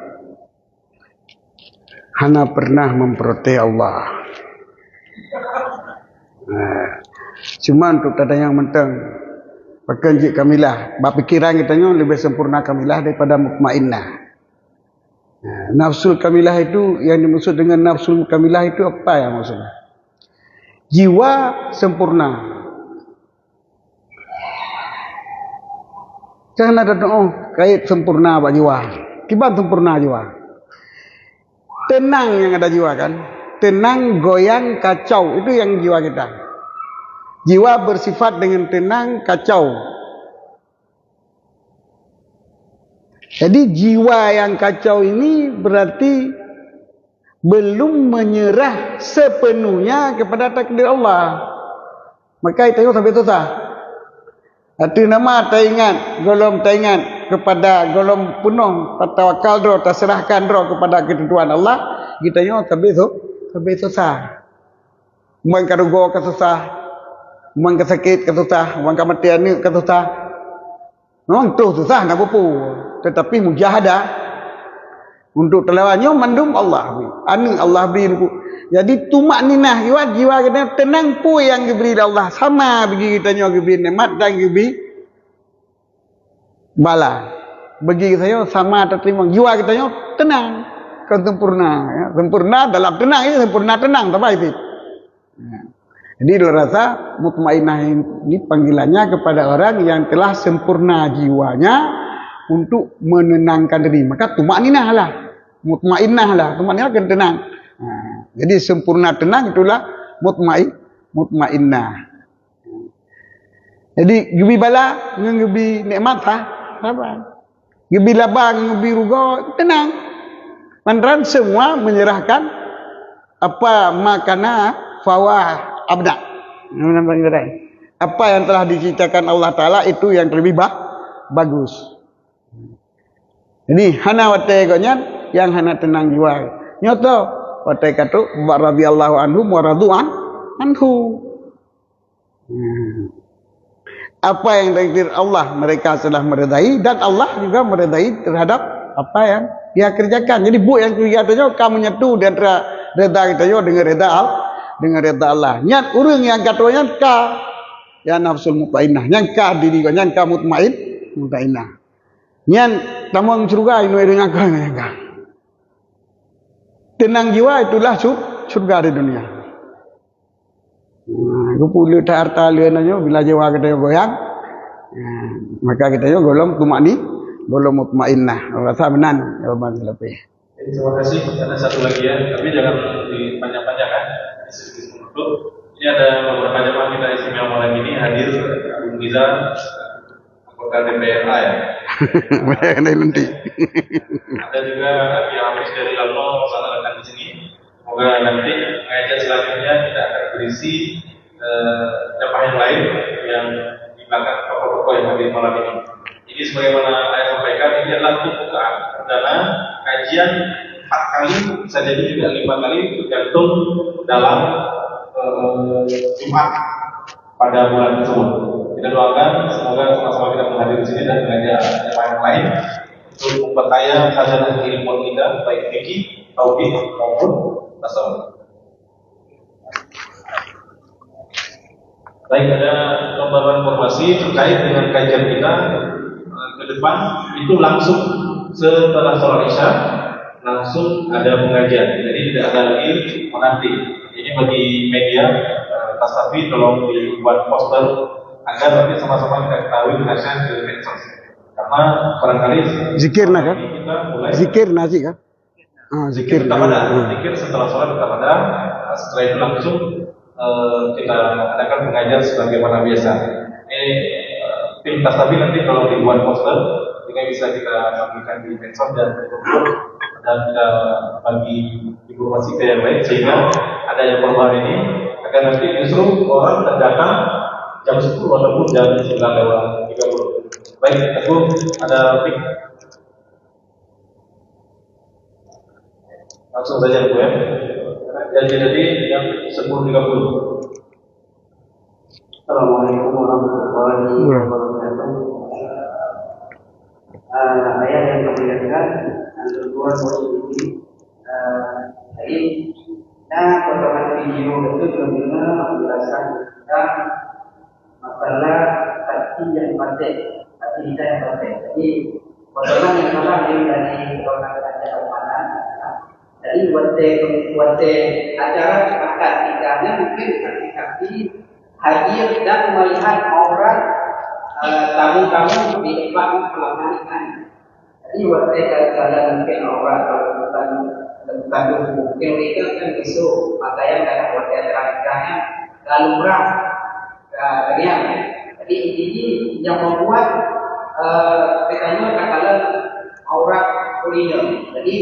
hanya pernah memprotes Allah. Cuma untuk tanda yang mentang, bahkan jika kamilah, pikiran kita lebih sempurna kamilah daripada mutmainnah. Nafsul kamilah itu, yang dimaksud dengan nafsul kamilah itu apa ya maksudnya? Jiwa sempurna. Jangan ada kait sempurna bagi jiwa. Kibat sempurna jiwa. Tenang yang ada jiwa kan? Tenang, goyang, kacau, itu yang jiwa kita. Jiwa bersifat dengan tenang, kacau. Jadi jiwa yang kacau ini berarti belum menyerah sepenuhnya kepada takdir Allah. Maka itu sampai susah. Hati nama tak ingat, golom tak ingat kepada golom penuh tawakal doh, terserahkan doh kepada ketentuan Allah. Kita nyo sampai susah. Mun karugo ka susah, mun kasakit ka susah, mun kamatian ni ka susah. Memang tu susah nak bupu. Tetapi mujahadah untuk telawanya mandum Allah. Anu Allah beri. Jadi tumak ninah jiwa kita tenang pu yang diberi Allah. Sama bagi kita nyo diberi nikmat dan diberi bala. Bagi saya sama terima. Jiwa kita nyo tenang, sempurna. Ya. Sempurna dalam tenang ini sempurna tenang. Apa itu? Ya. Jadi rasa mutmainnah ini panggilannya kepada orang yang telah sempurna jiwanya untuk menenangkan diri. Maka tumakninah lah, mutmainnah lah, tumakninah kan tenang. Jadi sempurna tenang itulah mutmainnah. Jadi gebi bala, gebi nikmat apa? Gebi labang, gebi rugo, tenang. Lantaran semua menyerahkan apa makana fawah abda. Apa yang telah diceritakan Allah Ta'ala itu yang lebih bagus. Ini hana wate gonyan yang hana tenang jiwa. Nyoto wate katu radhiyallahu anhu wa radu'an anhu. apa yang takdir Allah mereka telah meredai, dan Allah juga meredai terhadap apa yang dia kerjakan. Jadi bu yang kelihatannya kamu nyatu dan reda kita yo dengan reda Allah. Nyat urang yang katanya ka ya nafsul mutmainnah, yang ka diri kau yang ka mutmainnah. Nyan tamang surga inu dengan kau yang ka. Tenang jiwa itulah surga di dunia. Aku puluh harta liannya bila jiwa kita goyang, maka kita yo golong golong mutmainnah. Rasa benar jawaban lebih. Terima kasih. Ada satu lagi ya, tapi jangan dipanjang-panjangkan. Ini ada beberapa jemaah kita istimewa malam ini hadir Abu Rizal, anggota DPRA ya. Nanti. Ada juga Abi Hafiz dari Lamo datang di sini. Semoga nanti pengajian selanjutnya tidak akan berisi jemaah yang lain yang di belakang tokoh-tokoh yang hadir malam ini. Ini sebagaimana saya sampaikan, ini adalah pembukaan perdana kajian 4 kali, bisa jadi juga 5 kali, tergantung dalam Jumat pada bulan tersebut. Kita doakan semoga sama-sama kita menghadiri di sini dan mengajak yang lain untuk memperkaya khazanah ilmu kita, baik fikih, tauhid maupun tasawuf. Baik, ada tambahan informasi terkait dengan kajian kita ke depan itu langsung setelah sholat isya langsung ada pengajian, jadi tidak ada lagi menanti. Ini bagi media Tasafi tolong dibuat poster agar nanti sama-sama kita ketahui mengenai ke medsos. Karena barangkali zikir nak kan? Kita mulai zikir nasi kan? Zikir. Zikir setelah sholat tetap ada. Setelah itu langsung kita adakan pengajian sebagaimana biasa. Ini tim Tasafi nanti kalau dibuat poster, juga bisa kita bagikan di medsos dan kita bagi informasi ke yang lain sehingga adanya perubahan ini agar nanti justru orang terdatang jam 10 ataupun jam 9:30. Baik, aku ada pik. Langsung saja Bu ya. Jadi jam 10:30. Assalamualaikum warahmatullahi wabarakatuh. Ayah yang kemuliaan, berdua posisi. Jadi, potongan video itu benar-benar menjelaskan tentang masalah hati yang batin, hati kita yang batin. Jadi, potongan yang mana dari potongan acara mana? Jadi, buat acara akad nikahnya mungkin saksi-saksi hadir dan melihat orang tamu-tamu di tempat pernikahan. Jadi buat saya mungkin orang bukan mungkin mereka kan besok pakaian dan buat acara nikahnya lalu murah bagian. Jadi ini yang membuat katanya katakan aurat kuliner. Jadi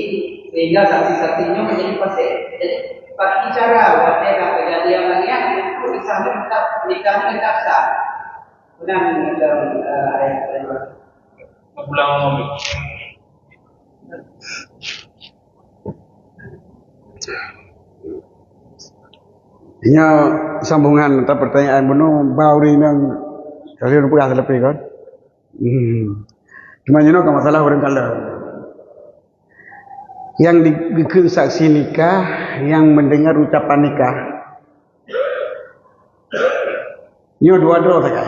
sehingga saksi-saksinya menjadi pasir. Jadi pada bicara buat saya kejadian lagi itu misalnya tetap nikahnya tetap sah. Benar dalam ayat ulang mobil. Ini sambungan atau pertanyaan benar bauri yang kalian pernah terlepas kan? Cuma you know kalau masalah orang kalau yang digelar saksi nikah, yang mendengar ucapan nikah, ini dua-dua saja.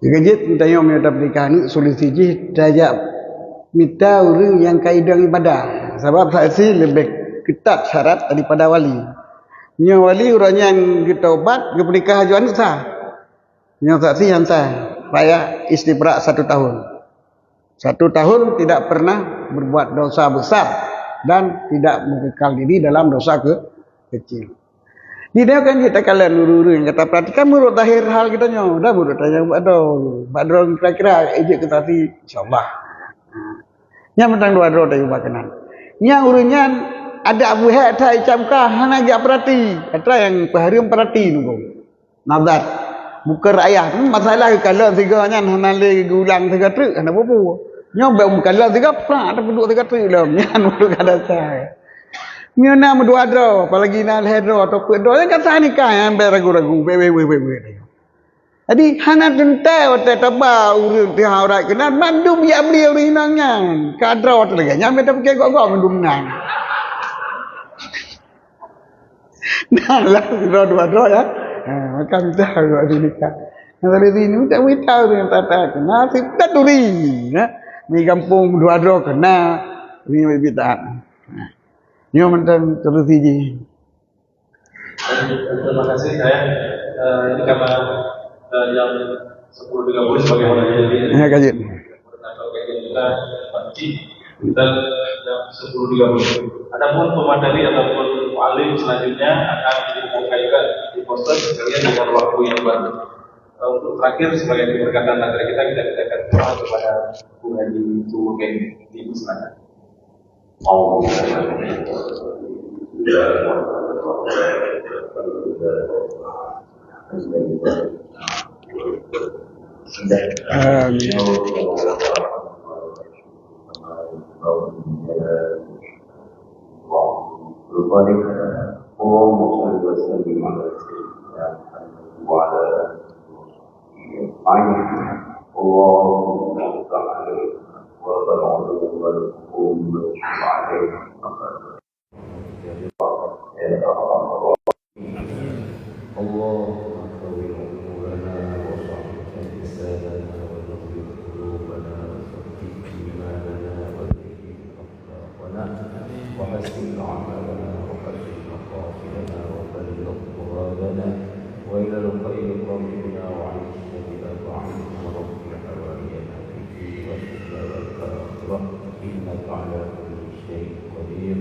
Jika kita yang menetap nikah ni sulit siji daya minta orang yang kaidang ibadah. Sebab saksi lebih ketat syarat daripada wali. Nya wali orang yang kita ubat ke pernikahan hajuan sah. Nya saksi yang sah. Saya istibrak 1 tahun. 1 tahun tidak pernah berbuat dosa besar dan tidak mengekal diri dalam dosa kecil. Dia kan kita kalian luru-luru yang kata perhatikan menurut zahir hal kita nyo, dah menurut tanya badrong kira-kira ejek kita si insyaallah. Nya mentang dua dro tadi bakanan. Nya urunyan ada Abu Hak ta icamkah hana jak perhati. Kata yang paharium perhati nunggu. Nazar bukan ayah masalah kalau tiga nya hana le gulang tiga truk hana apa-apa. Nya kalau tiga pernah ada penduduk tiga truk lam nya menurut kada saya. Nya nama dua dro apalagi nak hedro atau pedro yang kata nikah yang beragu-ragu Jadi hana tentai wata taba urun ti haurat kena mandum ya beliau rinangnya. Kadra wata lagi nyampe tak pakai gok-gok mandum nang. Nah lah dua-dua ya. Maka kita harus nikah. Kalau ini tak tahu yang tata kena tak duri. Ni kampung dua-dua kena ni bidat. Ni mantan terusiji. Terima kasih saya. Ini karena yang 10.30 sebagaimana jadi. Ya kajian. Kita pagi dan jam 10.30. Adapun pemateri ataupun alim selanjutnya akan diumumkan juga di poster sekalian dengan waktu yang baru. Untuk terakhir sebagai keberkatan materi kita akan doa kepada Bu Haji Tumugen di Selatan. وحسن أعمالنا وحسن مقاصدنا وبلغ مرادنا وإلى الخير قربنا وعيشنا بأطاعتك رب حوائجنا في الدين والدنيا والآخرة إنك على كل شيء قدير.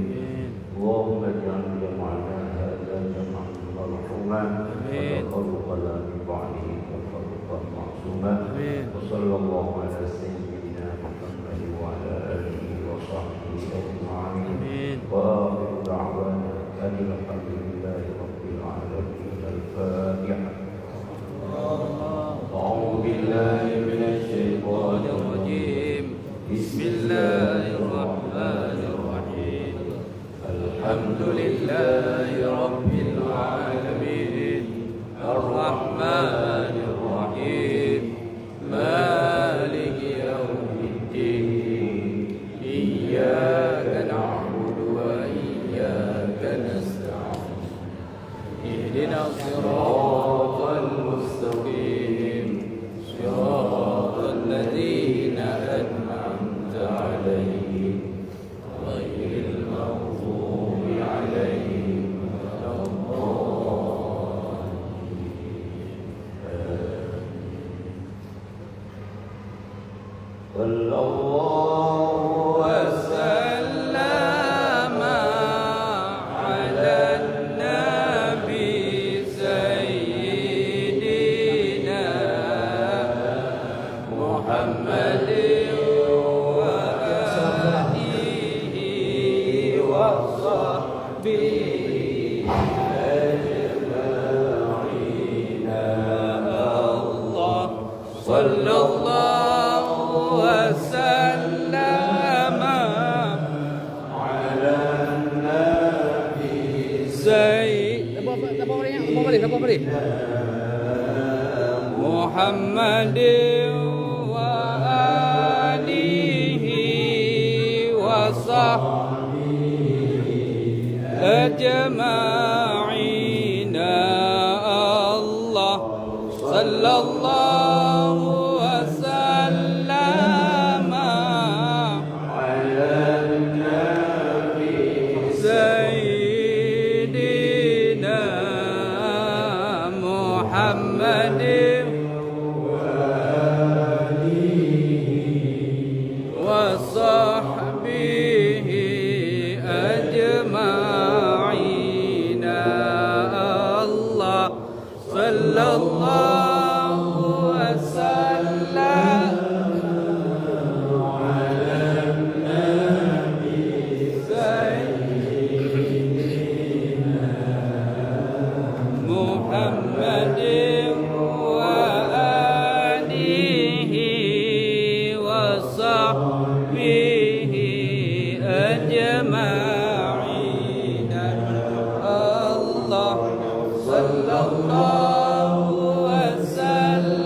اللهم اجعل جمعنا هذا جمعا مرحوما وتفرقنا من بعده تفرقا معصوما. وصلى الله على سيدنا محمد وعلى آله وصحبه أجمعين. وآخر دعوانا أن الحمد لله رب العالمين. الفاتحة. أعوذ بالله من الشيطان الرجيم. بسم الله الرحمن الرحيم. الحمد لله رب العالمين الرحمن الرحيم مالك يوم الدين إياك نعبد وإياك نستعين اهدنا الصراط المستقيم صراط الذين أنعمت عليهم غير المغضوب عليهم ولا الضالين. صلى الله وسلم على النبي سيدنا محمد وآله وصحبه أجمعين. الله صلى الله وسلم على النبي سيدنا محمد وآله وصحبه أجمعين. الله صلى الله وسلم على النبي سيدنا محمد وصحبه أجمعين. الله صلى الله وسلم على النبي سيدنا محمد وآله وصحبه أجمعين. الله صلى الله وسلم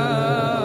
يا